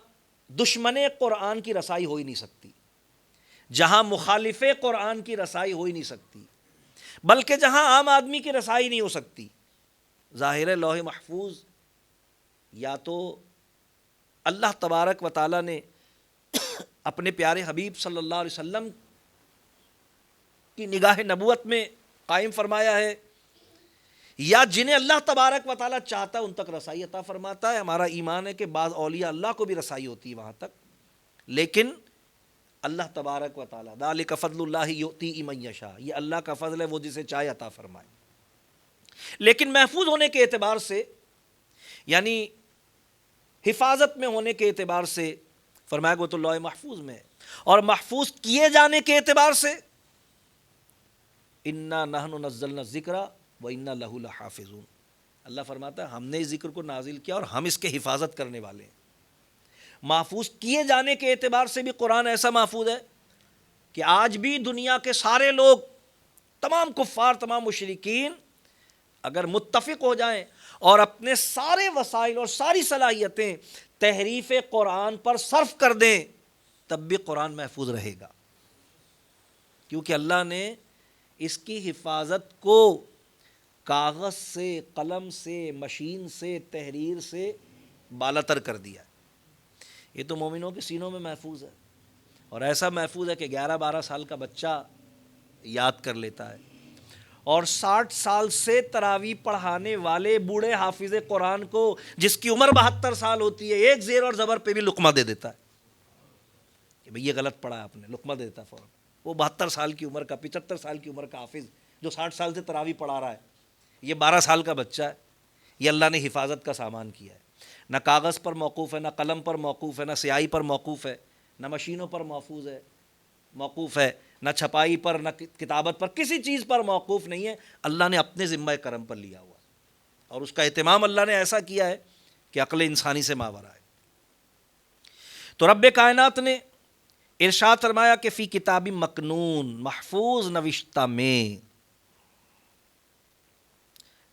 دشمن قرآن کی رسائی ہو ہی نہیں سکتی، جہاں مخالف قرآن کی رسائی ہو ہی نہیں سکتی، بلکہ جہاں عام آدمی کی رسائی نہیں ہو سکتی. ظاہر لوح محفوظ یا تو اللہ تبارک و تعالیٰ نے اپنے پیارے حبیب صلی اللہ علیہ وسلم کی نگاہ نبوت میں قائم فرمایا ہے، یا جنہیں اللہ تبارک و تعالیٰ چاہتا ہے ان تک رسائی عطا فرماتا ہے. ہمارا ایمان ہے کہ بعض اولیاء اللہ کو بھی رسائی ہوتی ہے وہاں تک، لیکن اللہ تبارک و تعالیٰ ذالک فضل اللہ یؤتی من یشاء، یہ اللہ کا فضل ہے، وہ جسے چاہے عطا فرمائے. لیکن محفوظ ہونے کے اعتبار سے یعنی حفاظت میں ہونے کے اعتبار سے فرمایا گو تو لوح محفوظ میں ہے، اور محفوظ کیے جانے کے اعتبار سے انا نحن نزلنا الذکر وَإِنَّا لَهُ لَحَافِظُونَ. اللہ فرماتا ہے ہم نے اس ذکر کو نازل کیا اور ہم اس کے حفاظت کرنے والے ہیں. محفوظ کیے جانے کے اعتبار سے بھی قرآن ایسا محفوظ ہے کہ آج بھی دنیا کے سارے لوگ، تمام کفار، تمام مشرکین اگر متفق ہو جائیں اور اپنے سارے وسائل اور ساری صلاحیتیں تحریف قرآن پر صرف کر دیں تب بھی قرآن محفوظ رہے گا، کیونکہ اللہ نے اس کی حفاظت کو کاغذ سے، قلم سے، مشین سے، تحریر سے بالاتر کر دیا. یہ تو مومنوں کے سینوں میں محفوظ ہے، اور ایسا محفوظ ہے کہ 11-12 سال کا بچہ یاد کر لیتا ہے، اور 60 سال سے تراویح پڑھانے والے بوڑھے حافظ قرآن کو جس کی عمر 72 سال ہوتی ہے ایک زیر اور زبر پہ بھی لقمہ دے دیتا ہے کہ بھئی یہ غلط پڑھا آپ نے، لقمہ دے دیتا ہے فوراً. وہ 72 سال کی عمر کا، 75 سال کی عمر کا حافظ جو 60 سال سے تراویح پڑھا رہا ہے، یہ 12 سال کا بچہ ہے. یہ اللہ نے حفاظت کا سامان کیا ہے. نہ کاغذ پر موقوف ہے، نہ قلم پر موقوف ہے، نہ سیاہی پر موقوف ہے، نہ مشینوں پر موقوف ہے، نہ چھپائی پر، نہ کتابت پر، کسی چیز پر موقوف نہیں ہے. اللہ نے اپنے ذمہ کرم پر لیا ہوا ہے، اور اس کا اہتمام اللہ نے ایسا کیا ہے کہ عقل انسانی سے ماورا ہے. تو رب کائنات نے ارشاد فرمایا کہ فی کتاب مکنون، محفوظ نوشتہ میں.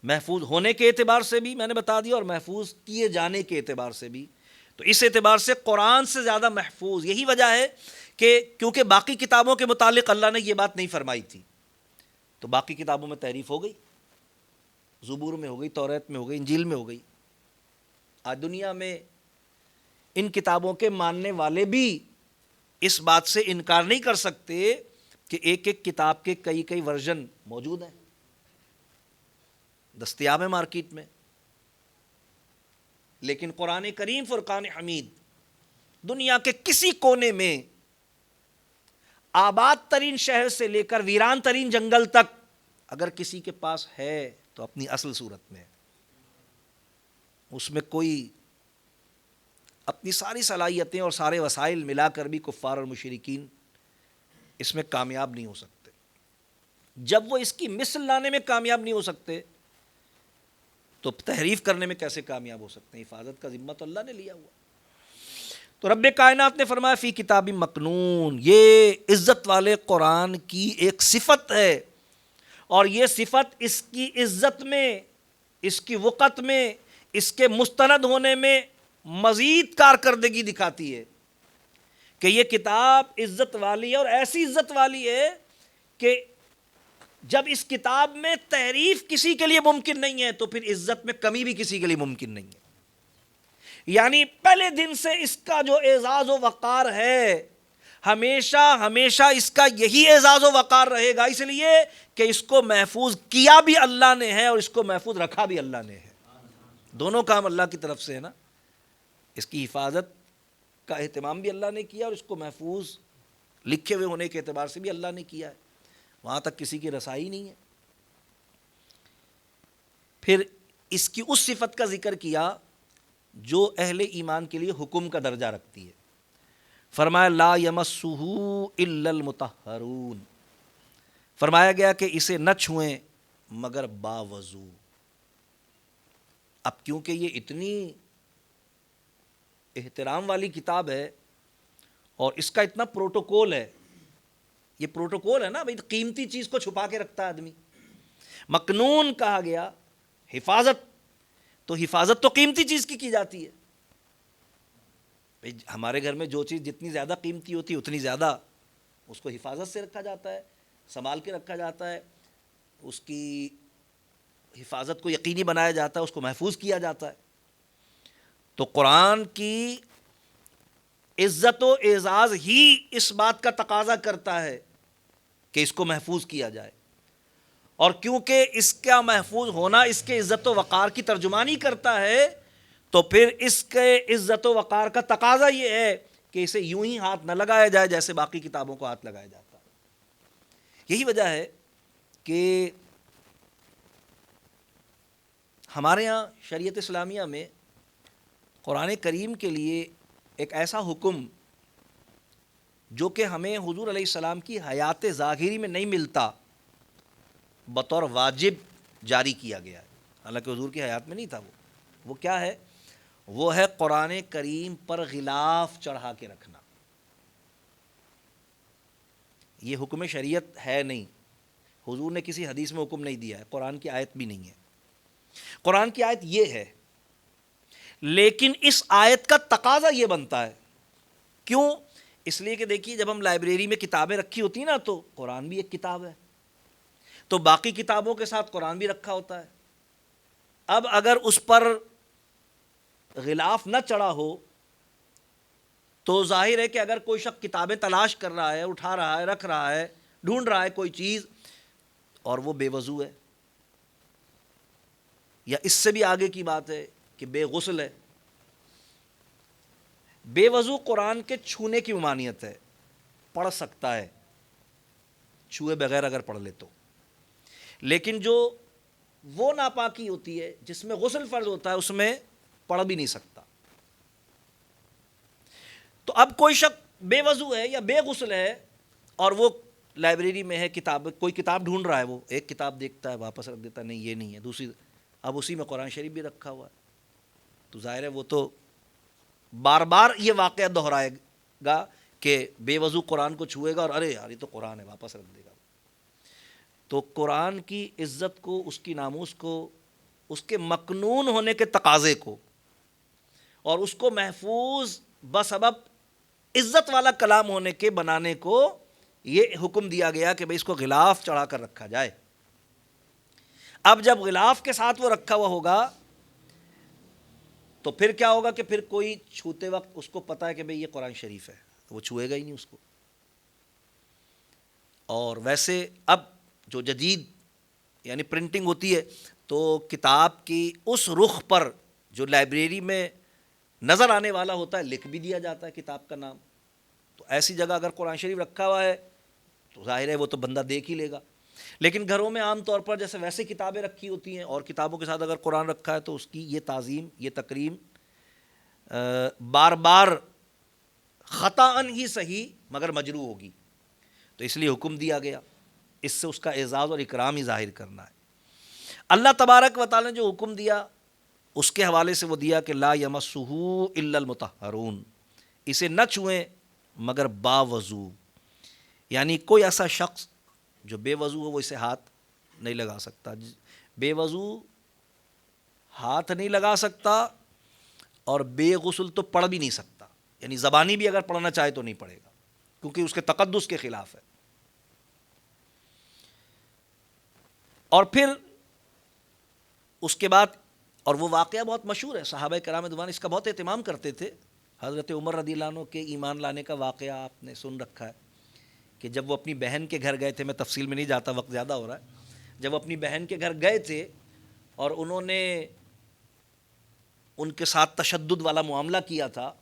محفوظ ہونے کے اعتبار سے بھی میں نے بتا دیا، اور محفوظ کیے جانے کے اعتبار سے بھی. تو اس اعتبار سے قرآن سے زیادہ محفوظ. یہی وجہ ہے کہ کیونکہ باقی کتابوں کے متعلق اللہ نے یہ بات نہیں فرمائی تھی، تو باقی کتابوں میں تحریف ہو گئی، زبور میں ہو گئی، توریت میں ہو گئی، انجیل میں ہو گئی. آج دنیا میں ان کتابوں کے ماننے والے بھی اس بات سے انکار نہیں کر سکتے کہ ایک ایک کتاب کے کئی کئی ورژن موجود ہیں، دستیاب ہے مارکیٹ میں. لیکن قرآن کریم فرقان حمید دنیا کے کسی کونے میں، آباد ترین شہر سے لے کر ویران ترین جنگل تک، اگر کسی کے پاس ہے تو اپنی اصل صورت میں، اس میں کوئی اپنی ساری صلاحیتیں اور سارے وسائل ملا کر بھی کفار اور مشرکین اس میں کامیاب نہیں ہو سکتے. جب وہ اس کی مثل لانے میں کامیاب نہیں ہو سکتے تو تحریف کرنے میں کیسے کامیاب ہو سکتے ہیں؟ حفاظت کا ذمہ تو اللہ نے لیا ہوا. تو رب کائنات نے فرمایا فی کتاب مکنون، یہ عزت والے قرآن کی ایک صفت ہے، اور یہ صفت اس کی عزت میں، اس کی وقت میں، اس کے مستند ہونے میں مزید کارکردگی دکھاتی ہے کہ یہ کتاب عزت والی ہے، اور ایسی عزت والی ہے کہ جب اس کتاب میں تحریف کسی کے لیے ممکن نہیں ہے تو پھر عزت میں کمی بھی کسی کے لیے ممکن نہیں ہے. یعنی پہلے دن سے اس کا جو اعزاز و وقار ہے ہمیشہ ہمیشہ اس کا یہی اعزاز و وقار رہے گا، اس لیے کہ اس کو محفوظ کیا بھی اللہ نے ہے اور اس کو محفوظ رکھا بھی اللہ نے ہے۔ دونوں کام اللہ کی طرف سے ہے نا، اس کی حفاظت کا اہتمام بھی اللہ نے کیا اور اس کو محفوظ لکھے ہوئے ہونے کے اعتبار سے بھی اللہ نے کیا ہے، وہاں تک کسی کی رسائی نہیں ہے۔ پھر اس کی اس صفت کا ذکر کیا جو اہل ایمان کے لیے حکم کا درجہ رکھتی ہے، فرمایا لا یمسہ الا المطہرون، فرمایا گیا کہ اسے نہ چھوئیں مگر باوضو۔ اب کیونکہ یہ اتنی احترام والی کتاب ہے اور اس کا اتنا پروٹوکول ہے، یہ پروٹوکول ہے نا بھائی، قیمتی چیز کو چھپا کے رکھتا ہے آدمی، مکنون کہا گیا حفاظت، تو حفاظت تو قیمتی چیز کی جاتی ہے بھائی، ہمارے گھر میں جو چیز جتنی زیادہ قیمتی ہوتی ہے اتنی زیادہ اس کو حفاظت سے رکھا جاتا ہے، سنبھال کے رکھا جاتا ہے، اس کی حفاظت کو یقینی بنایا جاتا ہے، اس کو محفوظ کیا جاتا ہے۔ تو قرآن کی عزت و اعزاز ہی اس بات کا تقاضا کرتا ہے کہ اس کو محفوظ کیا جائے، اور کیونکہ اس کا محفوظ ہونا اس کے عزت و وقار کی ترجمانی کرتا ہے، تو پھر اس کے عزت و وقار کا تقاضا یہ ہے کہ اسے یوں ہی ہاتھ نہ لگایا جائے جیسے باقی کتابوں کو ہاتھ لگایا جاتا ہے۔ یہی وجہ ہے کہ ہمارے ہاں شریعت اسلامیہ میں قرآن کریم کے لیے ایک ایسا حکم جو کہ ہمیں حضور علیہ السلام کی حیات ظاہری میں نہیں ملتا، بطور واجب جاری کیا گیا ہے، حالانکہ حضور کی حیات میں نہیں تھا وہ کیا ہے؟ وہ ہے قرآن کریم پر غلاف چڑھا کے رکھنا۔ یہ حکم شریعت ہے نہیں، حضور نے کسی حدیث میں حکم نہیں دیا ہے، قرآن کی آیت بھی نہیں ہے، قرآن کی آیت یہ ہے، لیکن اس آیت کا تقاضا یہ بنتا ہے، کیوں؟ اس لیے کہ دیکھیے جب ہم لائبریری میں کتابیں رکھی ہوتی ہیں نا تو قرآن بھی ایک کتاب ہے، تو باقی کتابوں کے ساتھ قرآن بھی رکھا ہوتا ہے۔ اب اگر اس پر غلاف نہ چڑھا ہو تو ظاہر ہے کہ اگر کوئی شخص کتابیں تلاش کر رہا ہے، اٹھا رہا ہے، رکھ رہا ہے، ڈھونڈ رہا ہے کوئی چیز اور وہ بے وضو ہے، یا اس سے بھی آگے کی بات ہے کہ بے غسل ہے، بے وضو قرآن کے چھونے کی ممانعت ہے، پڑھ سکتا ہے چھوئے بغیر اگر پڑھ لے تو، لیکن جو وہ ناپاکی ہوتی ہے جس میں غسل فرض ہوتا ہے اس میں پڑھ بھی نہیں سکتا۔ تو اب کوئی شخص بے وضو ہے یا بے غسل ہے اور وہ لائبریری میں ہے، کوئی کتاب ڈھونڈ رہا ہے، وہ ایک کتاب دیکھتا ہے واپس رکھ دیتا ہے، نہیں یہ نہیں ہے، دوسری، اب اسی میں قرآن شریف بھی رکھا ہوا ہے، تو ظاہر ہے وہ تو بار بار یہ واقعہ دہرائے گا کہ بے وضو قرآن کو چھوئے گا اور ارے یار یہ تو قرآن ہے، واپس رکھ دے گا۔ تو قرآن کی عزت کو، اس کی ناموس کو، اس کے مکنون ہونے کے تقاضے کو اور اس کو محفوظ بسبب عزت والا کلام ہونے کے بنانے کو یہ حکم دیا گیا کہ بھئی اس کو غلاف چڑھا کر رکھا جائے۔ اب جب غلاف کے ساتھ وہ رکھا ہوا ہوگا تو پھر کیا ہوگا کہ پھر کوئی چھوتے وقت اس کو پتا ہے کہ بھئی یہ قرآن شریف ہے، تو وہ چھوئے گا ہی نہیں اس کو۔ اور ویسے اب جو جدید یعنی پرنٹنگ ہوتی ہے تو کتاب کی اس رخ پر جو لائبریری میں نظر آنے والا ہوتا ہے لکھ بھی دیا جاتا ہے کتاب کا نام، تو ایسی جگہ اگر قرآن شریف رکھا ہوا ہے تو ظاہر ہے وہ تو بندہ دیکھ ہی لے گا، لیکن گھروں میں عام طور پر جیسے ویسے کتابیں رکھی ہوتی ہیں اور کتابوں کے ساتھ اگر قرآن رکھا ہے تو اس کی یہ تعظیم، یہ تکریم بار بار خطاً ہی صحیح مگر مجروح ہوگی، تو اس لیے حکم دیا گیا، اس سے اس کا اعزاز اور اکرام ہی ظاہر کرنا ہے۔ اللہ تبارک و تعالی نے جو حکم دیا اس کے حوالے سے وہ دیا کہ لا یمسہ الا المطہرون، اسے نہ چھوئیں مگر باوضو، یعنی کوئی ایسا شخص جو بے وضو ہو وہ اسے ہاتھ نہیں لگا سکتا، بے وضو ہاتھ نہیں لگا سکتا اور بے غسل تو پڑھ بھی نہیں سکتا، یعنی زبانی بھی اگر پڑھنا چاہے تو نہیں پڑھے گا کیونکہ اس کے تقدس کے خلاف ہے۔ اور پھر اس کے بعد اور وہ واقعہ بہت مشہور ہے، صحابہ کرام رضوان اس کا بہت اہتمام کرتے تھے۔ حضرت عمر رضی اللہ عنہ کے ایمان لانے کا واقعہ آپ نے سن رکھا ہے کہ جب وہ اپنی بہن کے گھر گئے تھے، میں تفصیل میں نہیں جاتا، وقت زیادہ ہو رہا ہے، جب وہ اپنی بہن کے گھر گئے تھے اور انہوں نے ان کے ساتھ تشدد والا معاملہ کیا تھا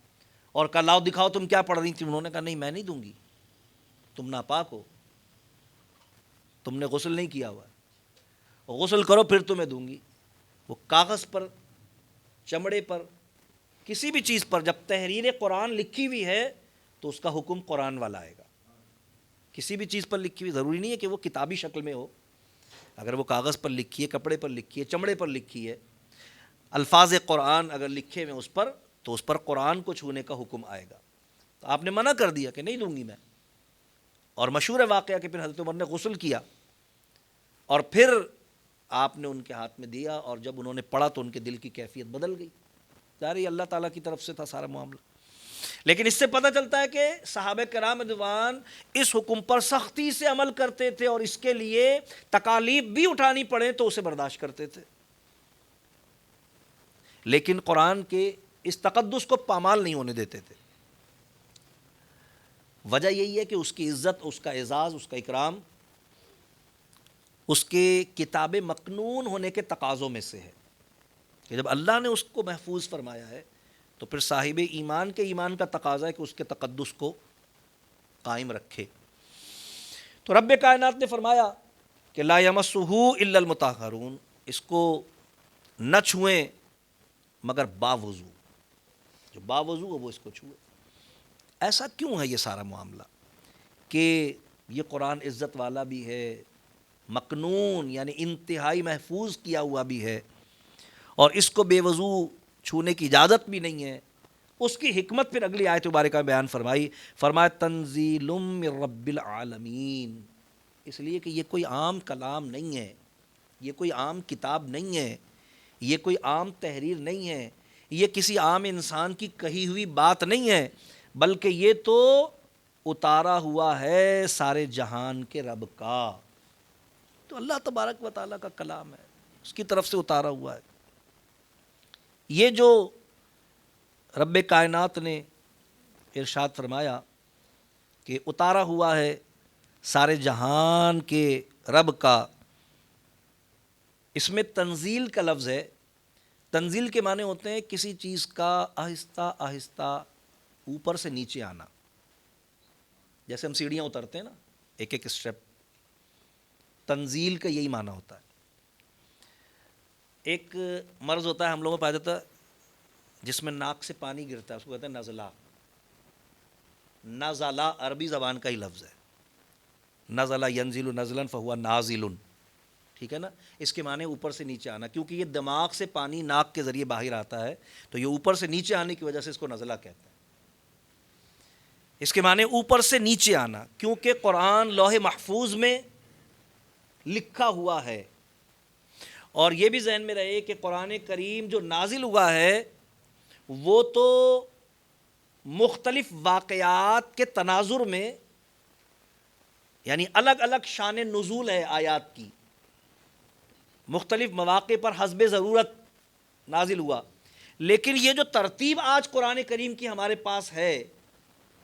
اور کہا لاؤ دکھاؤ تم کیا پڑھ رہی تھی، انہوں نے کہا نہیں میں نہیں دوں گی، تم ناپاک ہو، تم نے غسل نہیں کیا ہوا ہے، غسل کرو پھر تمہیں دوں گی۔ وہ کاغذ پر، چمڑے پر، کسی بھی چیز پر جب تحریر قرآن لکھی ہوئی ہے تو اس کا حکم قرآن والا آئے گا۔ کسی بھی چیز پر لکھی ہوئی، ضروری نہیں ہے کہ وہ کتابی شکل میں ہو، اگر وہ کاغذ پر لکھی ہے، کپڑے پر لکھی ہے، چمڑے پر لکھی ہے، الفاظ قرآن اگر لکھے ہوئے اس پر، تو اس پر قرآن کو چھونے کا حکم آئے گا۔ تو آپ نے منع کر دیا کہ نہیں دوں گی میں، اور مشہور ہے واقعہ کہ پھر حضرت عمر نے غسل کیا اور پھر آپ نے ان کے ہاتھ میں دیا، اور جب انہوں نے پڑھا تو ان کے دل کی کیفیت بدل گئی۔ ظاہر یہ اللہ تعالیٰ کی طرف سے تھا سارا معاملہ، لیکن اس سے پتہ چلتا ہے کہ صحابہ کرام رضوان اس حکم پر سختی سے عمل کرتے تھے، اور اس کے لیے تکالیف بھی اٹھانی پڑے تو اسے برداشت کرتے تھے، لیکن قرآن کے اس تقدس کو پامال نہیں ہونے دیتے تھے۔ وجہ یہی ہے کہ اس کی عزت، اس کا اعزاز، اس کا اکرام اس کے کتاب مکنون ہونے کے تقاضوں میں سے ہے کہ جب اللہ نے اس کو محفوظ فرمایا ہے تو پھر صاحب ایمان کے ایمان کا تقاضا ہے کہ اس کے تقدس کو قائم رکھے۔ تو رب کائنات نے فرمایا کہ لا یمسہ الا المطہرون، اس کو نہ چھوئیں مگر باوضو، جو باوضو ہو وہ اس کو چھوئے۔ ایسا کیوں ہے یہ سارا معاملہ کہ یہ قرآن عزت والا بھی ہے، مکنون یعنی انتہائی محفوظ کیا ہوا بھی ہے، اور اس کو بے وضو چھونے کی اجازت بھی نہیں ہے؟ اس کی حکمت پھر اگلی آیت مبارکہ میں بیان فرمایا تنزیل من رب العالمین، اس لیے کہ یہ کوئی عام کلام نہیں ہے، یہ کوئی عام کتاب نہیں ہے، یہ کوئی عام تحریر نہیں ہے، یہ کسی عام انسان کی کہی ہوئی بات نہیں ہے، بلکہ یہ تو اتارا ہوا ہے سارے جہان کے رب کا۔ تو اللہ تبارک و تعالیٰ کا کلام ہے، اس کی طرف سے اتارا ہوا ہے۔ یہ جو رب کائنات نے ارشاد فرمایا کہ اتارا ہوا ہے سارے جہان کے رب کا، اس میں تنزیل کا لفظ ہے۔ تنزیل کے معنی ہوتے ہیں کسی چیز کا آہستہ آہستہ اوپر سے نیچے آنا، جیسے ہم سیڑھیاں اترتے ہیں نا ایک ایک اسٹیپ، تنزیل کا یہی معنی ہوتا ہے۔ ایک مرض ہوتا ہے ہم لوگوں کو پایا جاتا ہے جس میں ناک سے پانی گرتا ہے، اس کو کہتے ہیں نزلہ۔ نزلہ عربی زبان کا ہی لفظ ہے، نزلہ ینزل نزلا فہو نازل، ٹھیک ہے نا، اس کے معنی اوپر سے نیچے آنا، کیونکہ یہ دماغ سے پانی ناک کے ذریعے باہر آتا ہے تو یہ اوپر سے نیچے آنے کی وجہ سے اس کو نزلہ کہتے ہیں۔ اس کے معنی اوپر سے نیچے آنا، کیونکہ قرآن لوح محفوظ میں لکھا ہوا ہے۔ اور یہ بھی ذہن میں رہے کہ قرآن کریم جو نازل ہوا ہے وہ تو مختلف واقعات کے تناظر میں، یعنی الگ الگ شان نزول ہے آیات کی، مختلف مواقع پر حسب ضرورت نازل ہوا، لیکن یہ جو ترتیب آج قرآن کریم کی ہمارے پاس ہے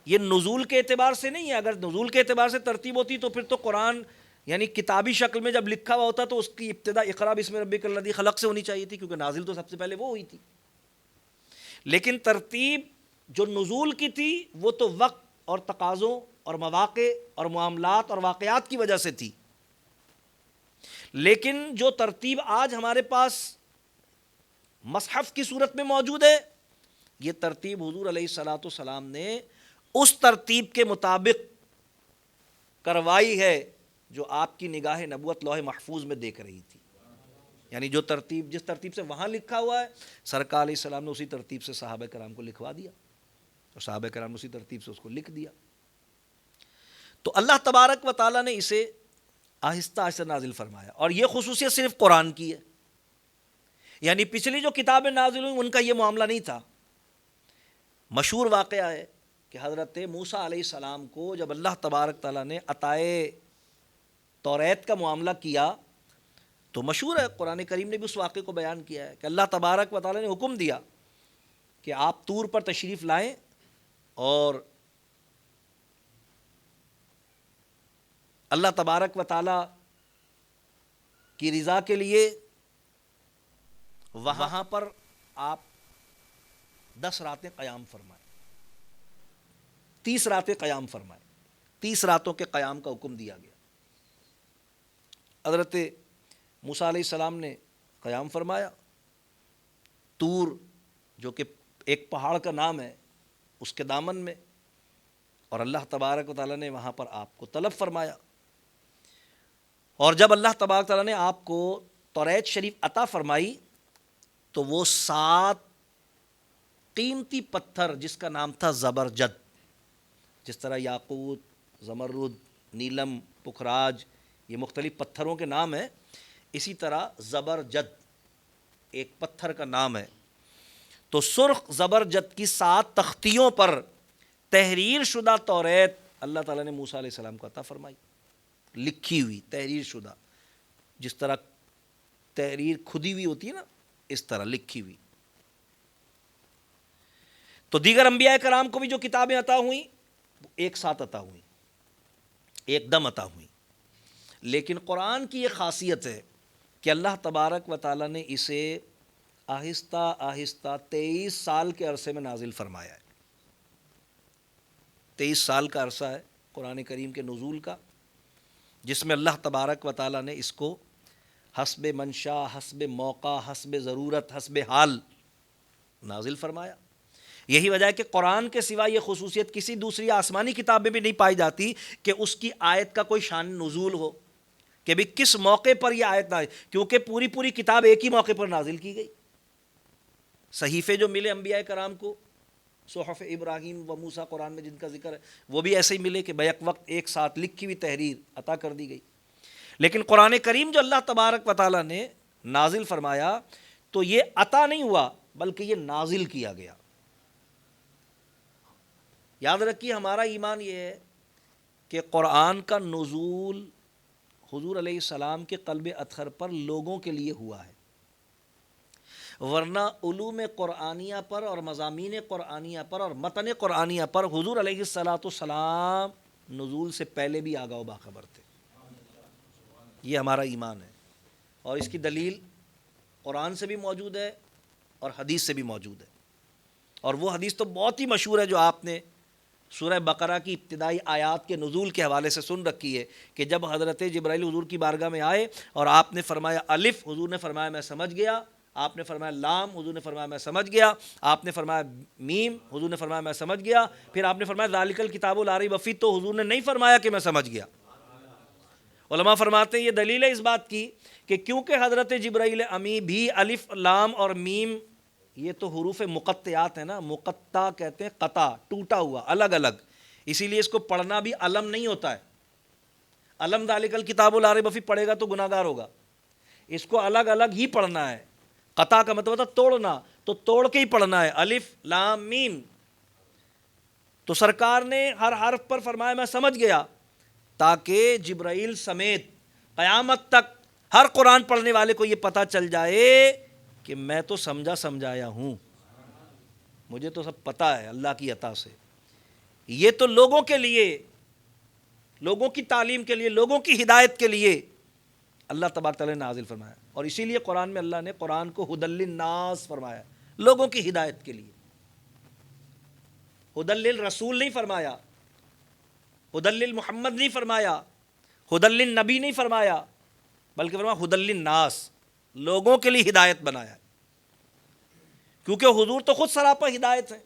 یہ نزول کے اعتبار سے نہیں ہے۔ اگر نزول کے اعتبار سے ترتیب ہوتی تو پھر تو قرآن یعنی کتابی شکل میں جب لکھا ہوا ہوتا تو اس کی ابتدا اقرا بسم ربک الذی خلق سے ہونی چاہیے تھی، کیونکہ نازل تو سب سے پہلے وہ ہوئی تھی۔ لیکن ترتیب جو نزول کی تھی وہ تو وقت اور تقاضوں اور مواقع اور معاملات اور واقعات کی وجہ سے تھی، لیکن جو ترتیب آج ہمارے پاس مصحف کی صورت میں موجود ہے یہ ترتیب حضور علیہ الصلاۃ والسلام نے اس ترتیب کے مطابق کروائی ہے جو آپ کی نگاہ نبوت لوح محفوظ میں دیکھ رہی تھی، یعنی جو ترتیب جس ترتیب سے وہاں لکھا ہوا ہے سرکار علیہ السلام نے اسی ترتیب سے صحابہ کرام کو لکھوا دیا، اور صحابہ کرام نے اسی ترتیب سے اس کو لکھ دیا۔ تو اللہ تبارک و تعالیٰ نے اسے آہستہ آہستہ نازل فرمایا، اور یہ خصوصیت صرف قرآن کی ہے، یعنی پچھلی جو کتابیں نازل ہوئیں ان کا یہ معاملہ نہیں تھا۔ مشہور واقعہ ہے کہ حضرت موسیٰ علیہ السلام کو جب اللہ تبارک تعالیٰ نے عطائے توریت کا معاملہ کیا تو مشہور ہے، قرآن کریم نے بھی اس واقعے کو بیان کیا ہے کہ اللہ تبارک و تعالیٰ نے حکم دیا کہ آپ طور پر تشریف لائیں اور اللہ تبارک و تعالیٰ کی رضا کے لیے وہاں پر آپ 10 راتیں قیام فرمائیں، 30 راتیں قیام فرمائیں، 30 راتوں کے قیام کا حکم دیا گیا۔ حضرت موسیٰ علیہ السلام نے قیام فرمایا، طور جو کہ ایک پہاڑ کا نام ہے اس کے دامن میں، اور اللہ تبارک و تعالیٰ نے وہاں پر آپ کو طلب فرمایا۔ اور جب اللہ تبارک و تعالیٰ نے آپ کو توریت شریف عطا فرمائی تو وہ 7 قیمتی پتھر جس کا نام تھا زبرجد، جس طرح یاقوت، زمرد، نیلم، پکھراج یہ مختلف پتھروں کے نام ہیں، اسی طرح زبرجد ایک پتھر کا نام ہے۔ تو سرخ زبرجد کی 7 تختیوں پر تحریر شدہ توریت اللہ تعالیٰ نے موسیٰ علیہ السلام کو عطا فرمائی، لکھی ہوئی، تحریر شدہ، جس طرح تحریر کھدی ہوئی ہوتی ہے نا، اس طرح لکھی ہوئی۔ تو دیگر انبیاء کرام کو بھی جو کتابیں عطا ہوئیں ایک ساتھ عطا ہوئیں، ایک دم عطا ہوئیں، لیکن قرآن کی یہ خاصیت ہے کہ اللہ تبارک و تعالیٰ نے اسے آہستہ آہستہ 23 سال کے عرصے میں نازل فرمایا ہے۔ 23 سال کا عرصہ ہے قرآن کریم کے نزول کا، جس میں اللہ تبارک و تعالیٰ نے اس کو حسب منشا، حسب موقع، حسب ضرورت، حسب حال نازل فرمایا۔ یہی وجہ ہے کہ قرآن کے سوا یہ خصوصیت کسی دوسری آسمانی کتاب میں بھی نہیں پائی جاتی کہ اس کی آیت کا کوئی شان نزول ہو، کہ بھی کس موقع پر یہ آیت نازل، کیونکہ پوری کتاب ایک ہی موقع پر نازل کی گئی۔ صحیفے جو ملے انبیاء کرام کو، صحف ابراہیم و موسیٰ قرآن میں جن کا ذکر ہے، وہ بھی ایسے ہی ملے کہ بیک وقت ایک ساتھ لکھی ہوئی تحریر عطا کر دی گئی۔ لیکن قرآن کریم جو اللہ تبارک و تعالیٰ نے نازل فرمایا تو یہ عطا نہیں ہوا بلکہ یہ نازل کیا گیا۔ یاد رکھیے ہمارا ایمان یہ ہے کہ قرآن کا نزول حضور علیہ السلام کے قلب اطہر پر لوگوں کے لیے ہوا ہے، ورنہ علوم قرآنیہ پر اور مضامین قرآنیہ پر اور متن قرآنیہ پر حضور علیہ السلام نزول سے پہلے بھی آگاہ و باخبر تھے۔ یہ ہمارا ایمان ہے، اور اس کی دلیل قرآن سے بھی موجود ہے اور حدیث سے بھی موجود ہے۔ اور وہ حدیث تو بہت ہی مشہور ہے جو آپ نے سورہ بقرہ کی ابتدائی آیات کے نزول کے حوالے سے سن رکھی ہے، کہ جب حضرت جبرائیل حضور کی بارگاہ میں آئے اور آپ نے فرمایا الف، حضور نے فرمایا میں سمجھ گیا، آپ نے فرمایا لام، حضور نے فرمایا میں سمجھ گیا، آپ نے فرمایا میم، حضور نے فرمایا میں سمجھ گیا، پھر آپ نے فرمایا ذالک الکتاب لا ریب فیہ، تو حضور نے نہیں فرمایا کہ میں سمجھ گیا۔ علماء فرماتے ہیں یہ دلیل ہے اس بات کی کہ کیونکہ حضرت جبرائیل امی بھی الف، لام اور میم یہ تو حروف مقطعات ہیں نا، مقطع کہتے ہیں قطع، ٹوٹا ہوا، الگ الگ، اسی لیے اس کو پڑھنا بھی علم نہیں ہوتا ہے۔ علم ذالک الکتاب لا ریب فیہ پڑھے گا تو گناہ گار ہوگا، اس کو الگ الگ ہی پڑھنا ہے۔ قطع کا مطلب تھا توڑنا، تو توڑ کے ہی پڑھنا ہے، الف لام میم۔ تو سرکار نے ہر حرف پر فرمایا میں سمجھ گیا، تاکہ جبرائیل سمیت قیامت تک ہر قرآن پڑھنے والے کو یہ پتہ چل جائے کہ میں تو سمجھایا ہوں، مجھے تو سب پتہ ہے اللہ کی عطا سے۔ یہ تو لوگوں کے لیے، لوگوں کی تعلیم کے لیے، لوگوں کی ہدایت کے لیے اللہ تبارک تعالیٰ نے نازل فرمایا، اور اسی لیے قرآن میں اللہ نے قرآن کو ھدی للناس فرمایا، لوگوں کی ہدایت کے لیے۔ ھدی للرسول نہیں فرمایا، ھدی للمحمد نہیں فرمایا، ھدی للنبی نہیں فرمایا، بلکہ فرمایا ھدی للناس، لوگوں کے لیے ہدایت بنایا، کیونکہ حضور تو خود سراپا ہدایت ہے۔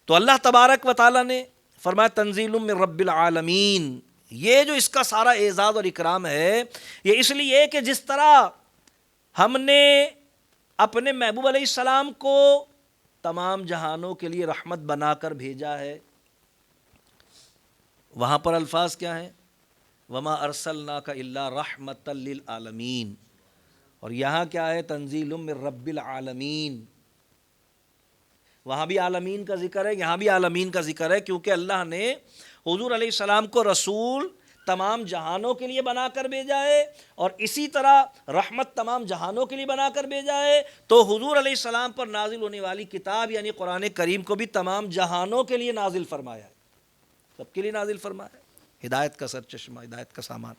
تو اللہ تبارک و تعالیٰ نے فرمایا تنزیل من رب العالمین، یہ جو اس کا سارا اعزاز اور اکرام ہے یہ اس لیے کہ جس طرح ہم نے اپنے محبوب علیہ السلام کو تمام جہانوں کے لیے رحمت بنا کر بھیجا ہے، وہاں پر الفاظ کیا ہیں؟ وما ارسلناک الا رحمۃ للعالمین، اور یہاں کیا ہے؟ تنزیل من رب العالمین۔ وہاں بھی عالمین کا ذکر ہے، یہاں بھی عالمین کا ذکر ہے، کیونکہ اللہ نے حضور علیہ السلام کو رسول تمام جہانوں کے لیے بنا کر بھیجا ہے، اور اسی طرح رحمت تمام جہانوں کے لیے بنا کر بھیجا ہے، تو حضور علیہ السلام پر نازل ہونے والی کتاب یعنی قرآن کریم کو بھی تمام جہانوں کے لیے نازل فرمایا ہے، سب کے لیے نازل فرمایا ہے، ہدایت کا سر چشمہ، ہدایت کا سامان،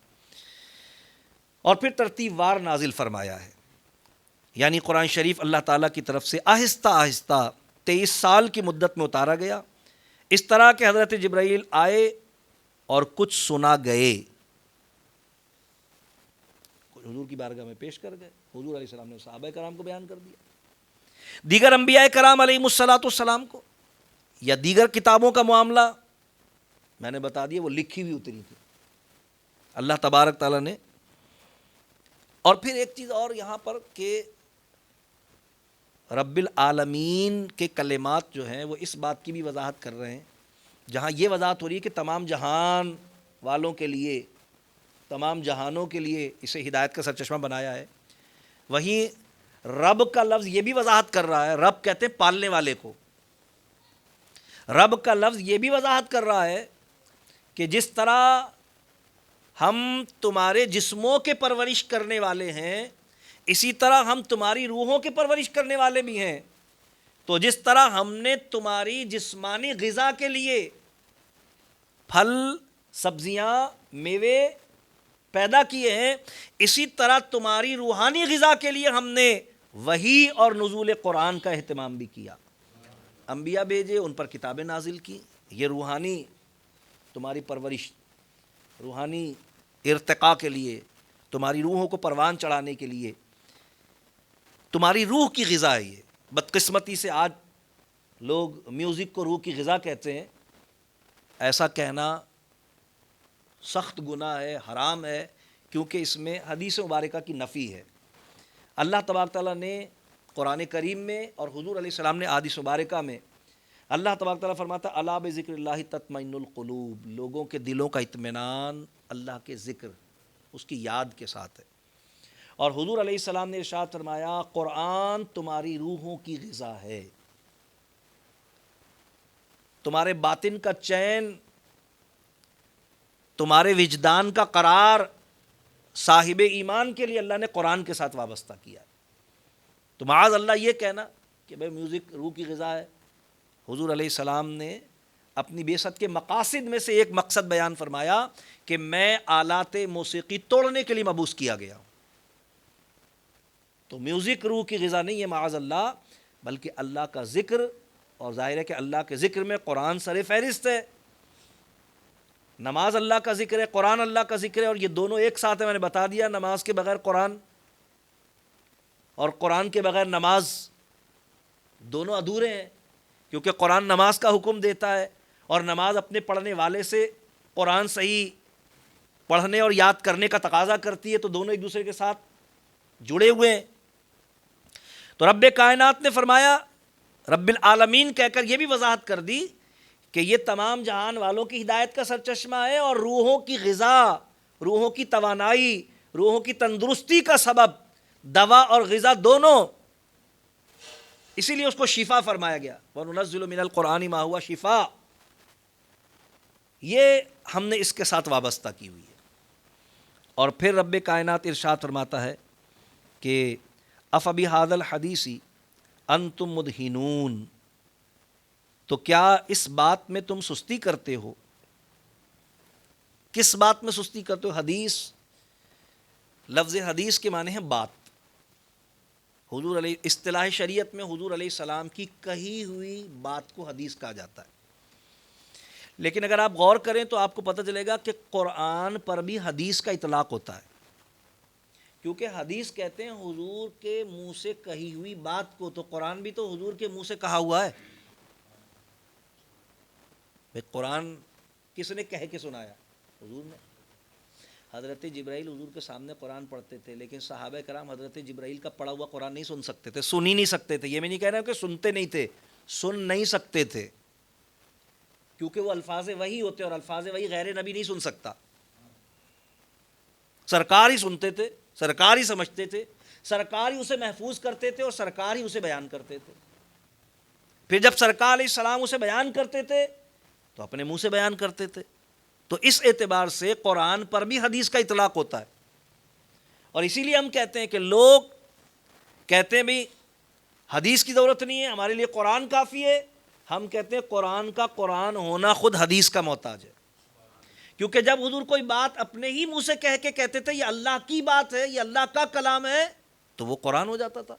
اور پھر ترتیب وار نازل فرمایا ہے۔ یعنی قرآن شریف اللہ تعالیٰ کی طرف سے آہستہ آہستہ 23 سال کی مدت میں اتارا گیا، اس طرح کہ حضرت جبرائیل آئے اور کچھ سنا گئے، حضور کی بارگاہ میں پیش کر گئے، حضور علیہ السلام نے صحابہ کرام کو بیان کر دیا، دیگر انبیاء کرام علیہم الصلاۃ والسلام کو، یا دیگر کتابوں کا معاملہ میں نے بتا دیا وہ لکھی ہوئی اتری تھی اللہ تبارک تعالیٰ نے۔ اور پھر ایک چیز اور یہاں پر کہ رب العالمین کے کلمات جو ہیں وہ اس بات کی بھی وضاحت کر رہے ہیں، جہاں یہ وضاحت ہو رہی ہے کہ تمام جہان والوں کے لیے، تمام جہانوں کے لیے اسے ہدایت کا سرچشمہ بنایا ہے، وہیں رب کا لفظ یہ بھی وضاحت کر رہا ہے، رب کہتے ہیں پالنے والے کو، رب کا لفظ یہ بھی وضاحت کر رہا ہے کہ جس طرح ہم تمہارے جسموں کے پرورش کرنے والے ہیں، اسی طرح ہم تمہاری روحوں کے پرورش کرنے والے بھی ہیں، تو جس طرح ہم نے تمہاری جسمانی غذا کے لیے پھل، سبزیاں، میوے پیدا کیے ہیں، اسی طرح تمہاری روحانی غذا کے لیے ہم نے وحی اور نزول قرآن کا اہتمام بھی کیا، انبیاء بھیجے، ان پر کتابیں نازل کی، یہ روحانی تمہاری پرورش، روحانی ارتقاء کے لیے، تمہاری روحوں کو پروان چڑھانے کے لیے، تمہاری روح کی غذا ہے یہ۔ بدقسمتی سے آج لوگ میوزک کو روح کی غذا کہتے ہیں، ایسا کہنا سخت گناہ ہے، حرام ہے، کیونکہ اس میں حدیث مبارکہ کی نفی ہے۔ اللہ تبارک تعالیٰ نے قرآن کریم میں اور حضور علیہ السلام نے حدیث مبارکہ میں اللہ تبارک تعالیٰ فرماتا ہے الا بذکر اللہ تطمئن القلوب، لوگوں کے دلوں کا اطمینان اللہ کے ذکر، اس کی یاد کے ساتھ ہے۔ اور حضور علیہ السلام نے ارشاد فرمایا قرآن تمہاری روحوں کی غذا ہے، تمہارے باطن کا چین، تمہارے وجدان کا قرار صاحب ایمان کے لیے اللہ نے قرآن کے ساتھ وابستہ کیا ہے۔ تو معاذ اللہ یہ کہنا کہ بھئی میوزک روح کی غذا ہے، حضور علیہ السلام نے اپنی بعثت کے مقاصد میں سے ایک مقصد بیان فرمایا کہ میں آلات موسیقی توڑنے کے لیے مبعوث کیا گیا ہوں۔ تو میوزک روح کی غذا نہیں ہے معاذ اللہ، بلکہ اللہ کا ذکر، اور ظاہر ہے کہ اللہ کے ذکر میں قرآن سر فہرست ہے، نماز اللہ کا ذکر ہے، قرآن اللہ کا ذکر ہے، اور یہ دونوں ایک ساتھ ہے۔ میں نے بتا دیا نماز کے بغیر قرآن اور قرآن کے بغیر نماز دونوں ادھورے ہیں، کیونکہ قرآن نماز کا حکم دیتا ہے، اور نماز اپنے پڑھنے والے سے قرآن صحیح پڑھنے اور یاد کرنے کا تقاضا کرتی ہے، تو دونوں ایک دوسرے کے ساتھ جڑے ہوئے ہیں۔ تو رب کائنات نے فرمایا، رب العالمین کہہ کر یہ بھی وضاحت کر دی کہ یہ تمام جہان والوں کی ہدایت کا سرچشمہ ہے، اور روحوں کی غذا، روحوں کی توانائی، روحوں کی تندرستی کا سبب، دوا اور غذا دونوں، اسی لیے اس کو شفا فرمایا گیا، وَنُنَزِّلُ مِنَ الْقُرْآنِ مَا هُوَ شِفَاء، یہ ہم نے اس کے ساتھ وابستہ کی ہوئی ہے۔ اور پھر رب کائنات ارشاد فرماتا ہے کہ أَفَبِهَذَا الْحَدِيثِ أَنْتُمْ مُدْهِنُونَ، تو کیا اس بات میں تم سستی کرتے ہو؟ کس بات میں سستی کرتے ہو؟ حدیث، لفظ حدیث کے معنی ہے بات، حضور علیہ اصطلاح شریعت میں حضور علیہ السلام کی کہی ہوئی بات کو حدیث کہا جاتا ہے۔ لیکن اگر آپ غور کریں تو آپ کو پتہ چلے گا کہ قرآن پر بھی حدیث کا اطلاق ہوتا ہے، کیونکہ حدیث کہتے ہیں حضور کے منہ سے کہی ہوئی بات کو، تو قرآن بھی تو حضور کے منہ سے کہا ہوا ہے۔ قرآن کس نے کہہ کے سنایا؟ حضور نے۔ حضرت جبرائیل حضور کے سامنے قرآن پڑھتے تھے، لیکن صحابہ کرام حضرت جبرائیل کا پڑھا ہوا قرآن نہیں سن سکتے تھے، سن ہی نہیں سکتے تھے۔ یہ میں نہیں کہہ رہا ہوں کہ سنتے نہیں تھے، سن نہیں سکتے تھے، کیونکہ وہ الفاظ وحی ہوتے، اور الفاظ وحی غیر نبی نہیں سن سکتا۔ سرکار ہی سنتے تھے، سرکار ہی سمجھتے تھے، سرکار ہی اسے محفوظ کرتے تھے، اور سرکار ہی اسے بیان کرتے تھے۔ پھر جب سرکار علیہ السلام اسے بیان کرتے تھے تو اپنے منہ سے بیان کرتے تھے، تو اس اعتبار سے قرآن پر بھی حدیث کا اطلاق ہوتا ہے، اور اسی لیے ہم کہتے ہیں کہ لوگ کہتے ہیں بھی حدیث کی ضرورت نہیں ہے، ہمارے لیے قرآن کافی ہے. ہم کہتے ہیں قرآن کا قرآن ہونا خود حدیث کا محتاج ہے، کیونکہ جب حضور کوئی بات اپنے ہی منہ سے کہہ کے کہتے تھے یہ اللہ کی بات ہے، یہ اللہ کا کلام ہے، تو وہ قرآن ہو جاتا تھا.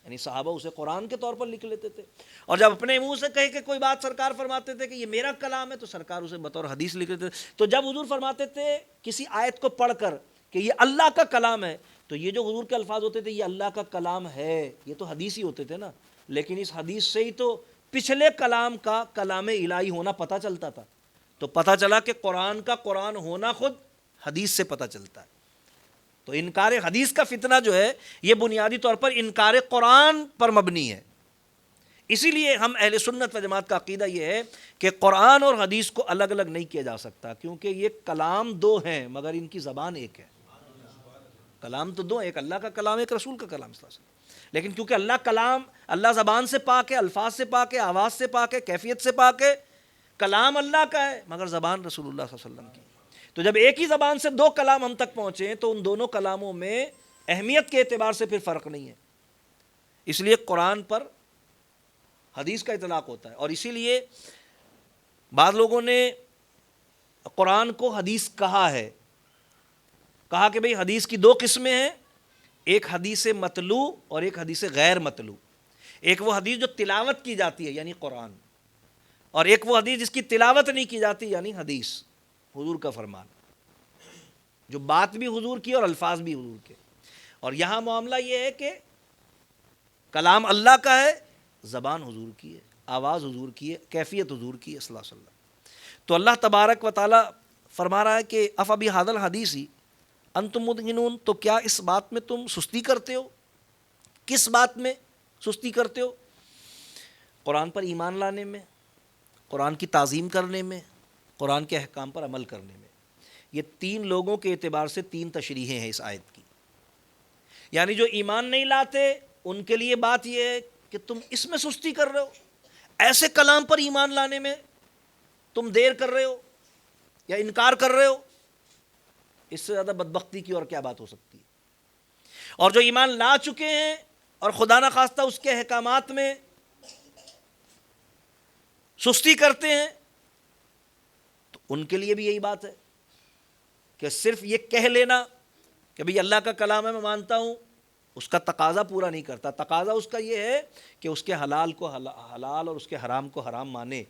یعنی صحابہ اسے قرآن کے طور پر لکھ لیتے تھے، اور جب اپنے منہ سے کہہ کے کوئی بات سرکار فرماتے تھے کہ یہ میرا کلام ہے، تو سرکار اسے بطور حدیث لکھ لیتے تھے. تو جب حضور فرماتے تھے کسی آیت کو پڑھ کر کہ یہ اللہ کا کلام ہے، تو یہ جو حضور کے الفاظ ہوتے تھے یہ اللہ کا کلام ہے، یہ تو حدیث ہی ہوتے تھے نا. لیکن اس حدیث سے ہی تو پچھلے کلام کا کلام الہی ہونا پتہ چلتا تھا. تو پتہ چلا کہ قرآن کا قرآن ہونا خود حدیث سے پتہ چلتا ہے. تو انکار حدیث کا فتنہ جو ہے یہ بنیادی طور پر انکار قرآن پر مبنی ہے. اسی لیے ہم اہل سنت و جماعت کا عقیدہ یہ ہے کہ قرآن اور حدیث کو الگ الگ نہیں کیا جا سکتا، کیونکہ یہ کلام دو ہیں مگر ان کی زبان ایک ہے. کلام تو دو، ایک اللہ کا کلام، ایک رسول کا کلام صلی اللہ علیہ وسلم. لیکن کیونکہ اللہ کلام، اللہ زبان سے پاک ہے، الفاظ سے پاک ہے، آواز سے پاک ہے، کیفیت سے پاک ہے. کلام اللہ کا ہے مگر زبان رسول اللہ صلی اللہ علیہ وسلم کی. تو جب ایک ہی زبان سے دو کلام ہم تک پہنچے تو ان دونوں کلاموں میں اہمیت کے اعتبار سے پھر فرق نہیں ہے. اس لیے قرآن پر حدیث کا اطلاق ہوتا ہے. اور اسی لیے بعض لوگوں نے قرآن کو حدیث کہا ہے، کہا کہ بھئی حدیث کی دو قسمیں ہیں، ایک حدیث مطلوع اور ایک حدیث غیر مطلوع. ایک وہ حدیث جو تلاوت کی جاتی ہے یعنی قرآن، اور ایک وہ حدیث جس کی تلاوت نہیں کی جاتی یعنی حدیث، حضور کا فرمان، جو بات بھی حضور کی اور الفاظ بھی حضور کے. اور یہاں معاملہ یہ ہے کہ کلام اللہ کا ہے، زبان حضور کی ہے، آواز حضور کی ہے، کیفیت حضور کی ہے صلی اللہ علیہ وسلم. تو اللہ تبارک و تعالی فرما رہا ہے کہ افبہذا الحدیث انتم مدہنون، تو کیا اس بات میں تم سستی کرتے ہو؟ کس بات میں سستی کرتے ہو؟ قرآن پر ایمان لانے میں، قرآن کی تعظیم کرنے میں، قرآن کے احکام پر عمل کرنے میں. یہ تین لوگوں کے اعتبار سے تین تشریحیں ہیں اس آیت کی. یعنی جو ایمان نہیں لاتے ان کے لیے بات یہ ہے کہ تم اس میں سستی کر رہے ہو، ایسے کلام پر ایمان لانے میں تم دیر کر رہے ہو یا انکار کر رہے ہو. اس سے زیادہ بدبختی کی اور کیا بات ہو سکتی ہے؟ اور جو ایمان لا چکے ہیں اور خدا نہ خواستہ اس کے احکامات میں سستی کرتے ہیں، تو ان کے لیے بھی یہی بات ہے کہ صرف یہ کہہ لینا کہ بھئی اللہ کا کلام ہے میں مانتا ہوں، اس کا تقاضا پورا نہیں کرتا. تقاضا اس کا یہ ہے کہ اس کے حلال کو حلال اور اس کے حرام کو حرام مانے،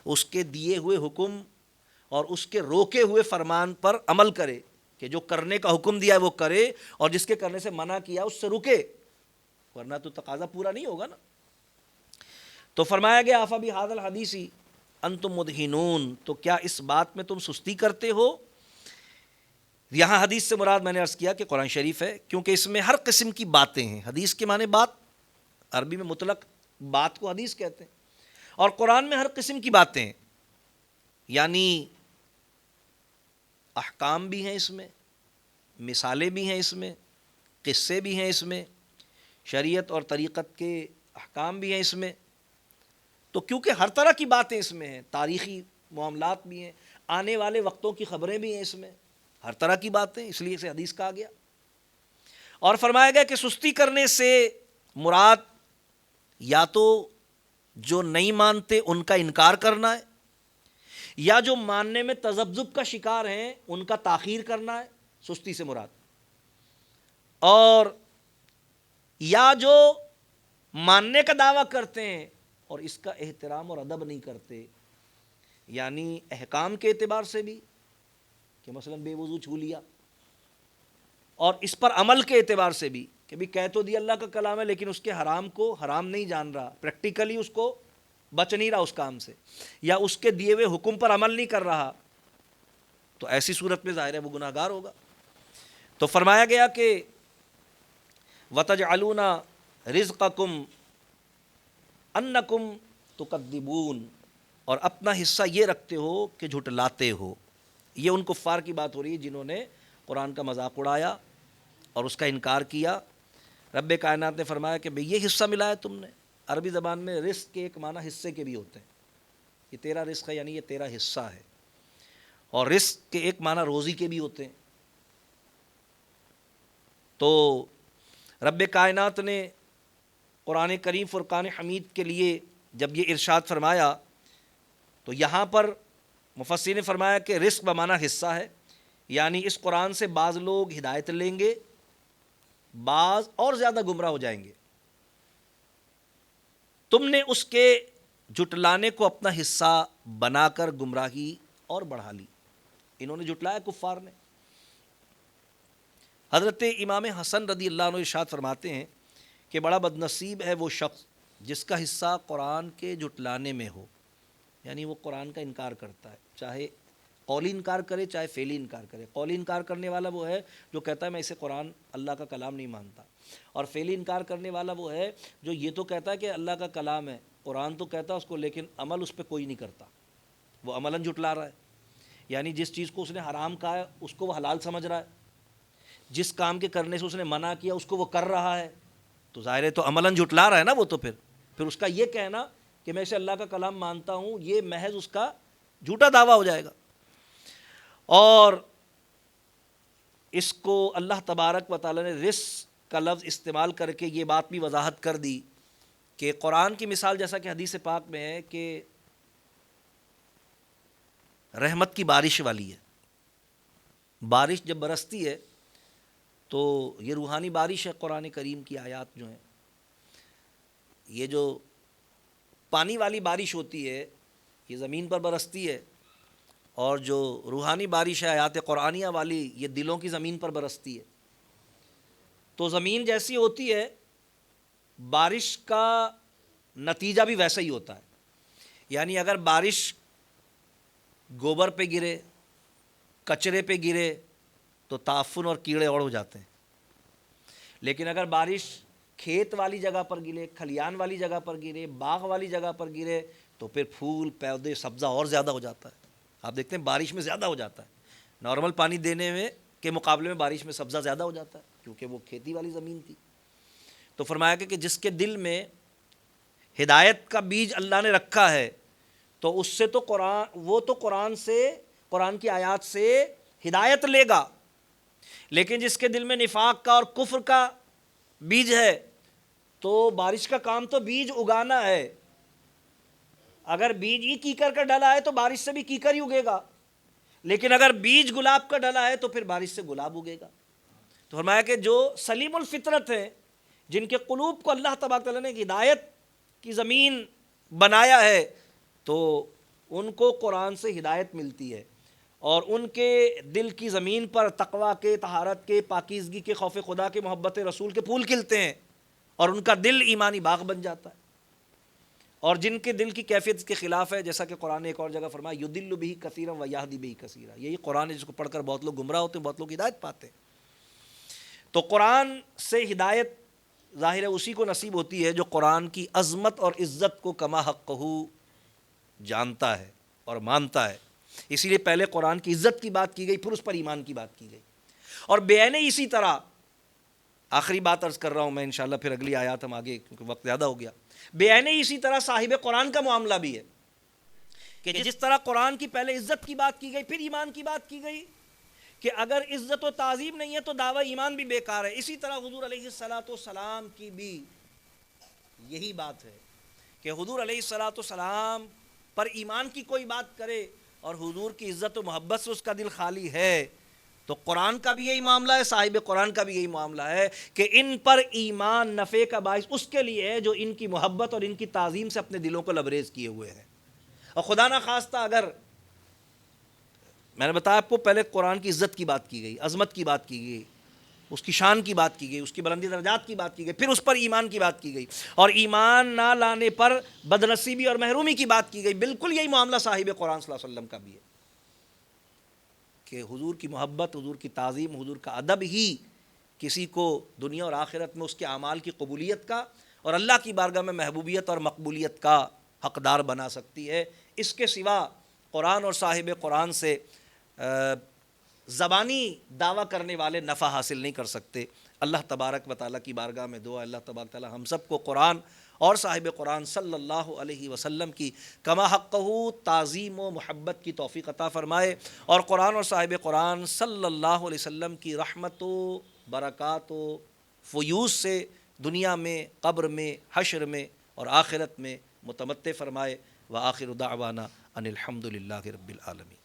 اس کے دیے ہوئے حکم اور اس کے روکے ہوئے فرمان پر عمل کرے، کہ جو کرنے کا حکم دیا ہے وہ کرے اور جس کے کرنے سے منع کیا اس سے رکے، ورنہ تو تقاضا پورا نہیں ہوگا نا. تو فرمایا گیا افبہذا الحدیث انتم مدہنون، تو کیا اس بات میں تم سستی کرتے ہو؟ یہاں حدیث سے مراد میں نے عرض کیا کہ قرآن شریف ہے، کیونکہ اس میں ہر قسم کی باتیں ہیں. حدیث کے معنی بات، عربی میں مطلق بات کو حدیث کہتے ہیں، اور قرآن میں ہر قسم کی باتیں ہیں، یعنی احکام بھی ہیں اس میں، مثالیں بھی ہیں اس میں، قصے بھی ہیں اس میں، شریعت اور طریقت کے احکام بھی ہیں اس میں. تو کیونکہ ہر طرح کی باتیں اس میں ہیں، تاریخی معاملات بھی ہیں، آنے والے وقتوں کی خبریں بھی ہیں اس میں، ہر طرح کی باتیں، اس لیے اسے حدیث کہا گیا. اور فرمایا گیا کہ سستی کرنے سے مراد یا تو جو نہیں مانتے ان کا انکار کرنا ہے، یا جو ماننے میں تذبذب کا شکار ہیں ان کا تاخیر کرنا ہے سستی سے مراد، اور یا جو ماننے کا دعویٰ کرتے ہیں اور اس کا احترام اور ادب نہیں کرتے، یعنی احکام کے اعتبار سے بھی کہ مثلا بے وضو چھو لیا، اور اس پر عمل کے اعتبار سے بھی کہ بھی کہہ تو دیا اللہ کا کلام ہے لیکن اس کے حرام کو حرام نہیں جان رہا، پریکٹیکلی اس کو بچ نہیں رہا اس کام سے، یا اس کے دیے ہوئے حکم پر عمل نہیں کر رہا، تو ایسی صورت میں ظاہر ہے وہ گناہ گار ہوگا. تو فرمایا گیا کہ وَتَجْعَلُونَ رِزْقَكُمْ أَنَّكُمْ تُكَذِّبُونَ، اور اپنا حصہ یہ رکھتے ہو کہ جھٹلاتے ہو. یہ ان کفار کی بات ہو رہی ہے جنہوں نے قرآن کا مذاق اڑایا اور اس کا انکار کیا. رب کائنات نے فرمایا کہ بھئی یہ حصہ ملا ہے تم نے. عربی زبان میں رزق کے ایک معنی حصے کے بھی ہوتے ہیں، یہ تیرا رزق ہے یعنی یہ تیرا حصہ ہے. اور رزق کے ایک معنی روزی کے بھی ہوتے ہیں. تو رب کائنات نے قرآن کریم فرقان حمید کے لیے جب یہ ارشاد فرمایا تو یہاں پر مفسرین نے فرمایا کہ رزق بمعنی حصہ ہے، یعنی اس قرآن سے بعض لوگ ہدایت لیں گے، بعض اور زیادہ گمراہ ہو جائیں گے. تم نے اس کے جھٹلانے کو اپنا حصہ بنا کر گمراہی اور بڑھا لی. انہوں نے جھٹلایا کفار نے. حضرت امام حسن رضی اللہ عنہ ارشاد فرماتے ہیں کہ بڑا بد نصیب ہے وہ شخص جس کا حصہ قرآن کے جھٹلانے میں ہو، یعنی وہ قرآن کا انکار کرتا ہے، چاہے قولی انکار کرے چاہے فعلی انکار کرے. قولی انکار کرنے والا وہ ہے جو کہتا ہے میں اسے قرآن اللہ کا کلام نہیں مانتا، اور فعلی انکار کرنے والا وہ ہے جو یہ تو کہتا ہے کہ اللہ کا کلام ہے، قرآن تو کہتا ہے اس کو، لیکن عمل اس پہ کوئی نہیں کرتا، وہ عملاً جھٹلا رہا ہے. یعنی جس چیز کو اس نے حرام کہا ہے اس کو وہ حلال سمجھ رہا ہے، جس کام کے کرنے سے اس نے منع کیا اس کو وہ کر رہا ہے، تو ظاہر ہے تو عملاً جھٹلا رہا ہے نا وہ. تو پھر اس کا یہ کہنا کہ میں اسے اللہ کا کلام مانتا ہوں یہ محض اس کا جھوٹا دعویٰ ہو جائے گا. اور اس کو اللہ تبارک و تعالیٰ نے رزق کا لفظ استعمال کر کے یہ بات بھی وضاحت کر دی کہ قرآن کی مثال جیسا کہ حدیث پاک میں ہے کہ رحمت کی بارش والی ہے. بارش جب برستی ہے تو یہ روحانی بارش ہے. قرآن کریم کی آیات جو ہیں، یہ جو پانی والی بارش ہوتی ہے یہ زمین پر برستی ہے، اور جو روحانی بارش ہے آیات قرآنیہ والی یہ دلوں کی زمین پر برستی ہے. تو زمین جیسی ہوتی ہے بارش کا نتیجہ بھی ویسا ہی ہوتا ہے. یعنی اگر بارش گوبر پہ گرے، کچرے پہ گرے تو تعفن اور کیڑے اور ہو جاتے ہیں، لیکن اگر بارش کھیت والی جگہ پر گرے، کھلیان والی جگہ پر گرے، باغ والی جگہ پر گرے تو پھر پھول پودے سبزہ اور زیادہ ہو جاتا ہے. آپ دیکھتے ہیں بارش میں زیادہ ہو جاتا ہے، نارمل پانی دینے میں کے مقابلے میں بارش میں سبزہ زیادہ ہو جاتا ہے کیونکہ وہ کھیتی والی زمین تھی. تو فرمایا کہ جس کے دل میں ہدایت کا بیج اللہ نے رکھا ہے تو اس سے تو قرآن کی آیات سے ہدایت لے گا، لیکن جس کے دل میں نفاق کا اور کفر کا بیج ہے تو بارش کا کام تو بیج اگانا ہے. اگر بیج ہی کیکر کا ڈلا ہے تو بارش سے بھی کیکر ہی اگے گا، لیکن اگر بیج گلاب کا ڈلا ہے تو پھر بارش سے گلاب اگے گا. تو فرمایا کہ جو سلیم الفطرت ہیں، جن کے قلوب کو اللہ تبارک تعالیٰ نے ہدایت کی زمین بنایا ہے، تو ان کو قرآن سے ہدایت ملتی ہے، اور ان کے دل کی زمین پر تقوی کے، طہارت کے، پاکیزگی کے، خوف خدا کے، محبت رسول کے پھول کھلتے ہیں، اور ان کا دل ایمانی باغ بن جاتا ہے. اور جن کے دل کی کیفیت کے خلاف ہے، جیسا کہ قرآن نے ایک اور جگہ فرمایا یضل بہ کثیرا ویہدی بہ کثیرا، یہی قرآن ہے جس کو پڑھ کر بہت لوگ گمراہ ہوتے ہیں، بہت لوگ ہدایت پاتے ہیں. تو قرآن سے ہدایت ظاہر ہے اسی کو نصیب ہوتی ہے جو قرآن کی عظمت اور عزت کو کما حقہ جانتا ہے اور مانتا ہے. اسی لیے پہلے قرآن کی عزت کی بات کی گئی، پھر اس پر ایمان کی بات کی گئی. اور بعین اسی طرح آخری بات عرض کر رہا ہوں میں، انشاءاللہ پھر اگلی آیات ہم آگے کیونکہ وقت زیادہ ہو گیا. بعین اسی طرح صاحب قرآن کا معاملہ بھی ہے کہ جس طرح قرآن کی پہلے عزت کی بات کی گئی پھر ایمان کی بات کی گئی کہ اگر عزت و تعظیم نہیں ہے تو دعوی ایمان بھی بیکار ہے، اسی طرح حضور علیہ السلام کی بھی یہی بات ہے کہ حضور علیہ السلام پر ایمان کی کوئی بات کرے اور حضور کی عزت و محبت سے اس کا دل خالی ہے تو قرآن کا بھی یہی معاملہ ہے، صاحب قرآن کا بھی یہی معاملہ ہے کہ ان پر ایمان نفع کا باعث اس کے لیے ہے جو ان کی محبت اور ان کی تعظیم سے اپنے دلوں کو لبریز کیے ہوئے ہیں. اور خدا نہ خواستہ اگر میں نے بتایا آپ کو پہلے قرآن کی عزت کی بات کی گئی، عظمت کی بات کی گئی، اس کی شان کی بات کی گئی، اس کی بلندی درجات کی بات کی گئی، پھر اس پر ایمان کی بات کی گئی، اور ایمان نہ لانے پر بدنصیبی اور محرومی کی بات کی گئی. بالکل یہی معاملہ صاحب قرآن صلی اللہ علیہ وسلم کا بھی ہے کہ حضور کی محبت، حضور کی تعظیم، حضور کا ادب ہی کسی کو دنیا اور آخرت میں اس کے اعمال کی قبولیت کا اور اللہ کی بارگاہ میں محبوبیت اور مقبولیت کا حقدار بنا سکتی ہے. اس کے سوا قرآن اور صاحب قرآن سے زبانی دعویٰ کرنے والے نفع حاصل نہیں کر سکتے. اللہ تبارک و تعالیٰ کی بارگاہ میں دعا، اللہ تبارک و تعالیٰ ہم سب کو قرآن اور صاحب قرآن صلی اللہ علیہ وسلم کی کما حقہ تعظیم و محبت کی توفیق عطا فرمائے، اور قرآن اور صاحب قرآن صلی اللہ علیہ وسلم کی رحمت و برکات و فیوض سے دنیا میں، قبر میں، حشر میں اور آخرت میں متمتع فرمائے۔ وآخر دعوانا ان الحمد للہ رب العالمین۔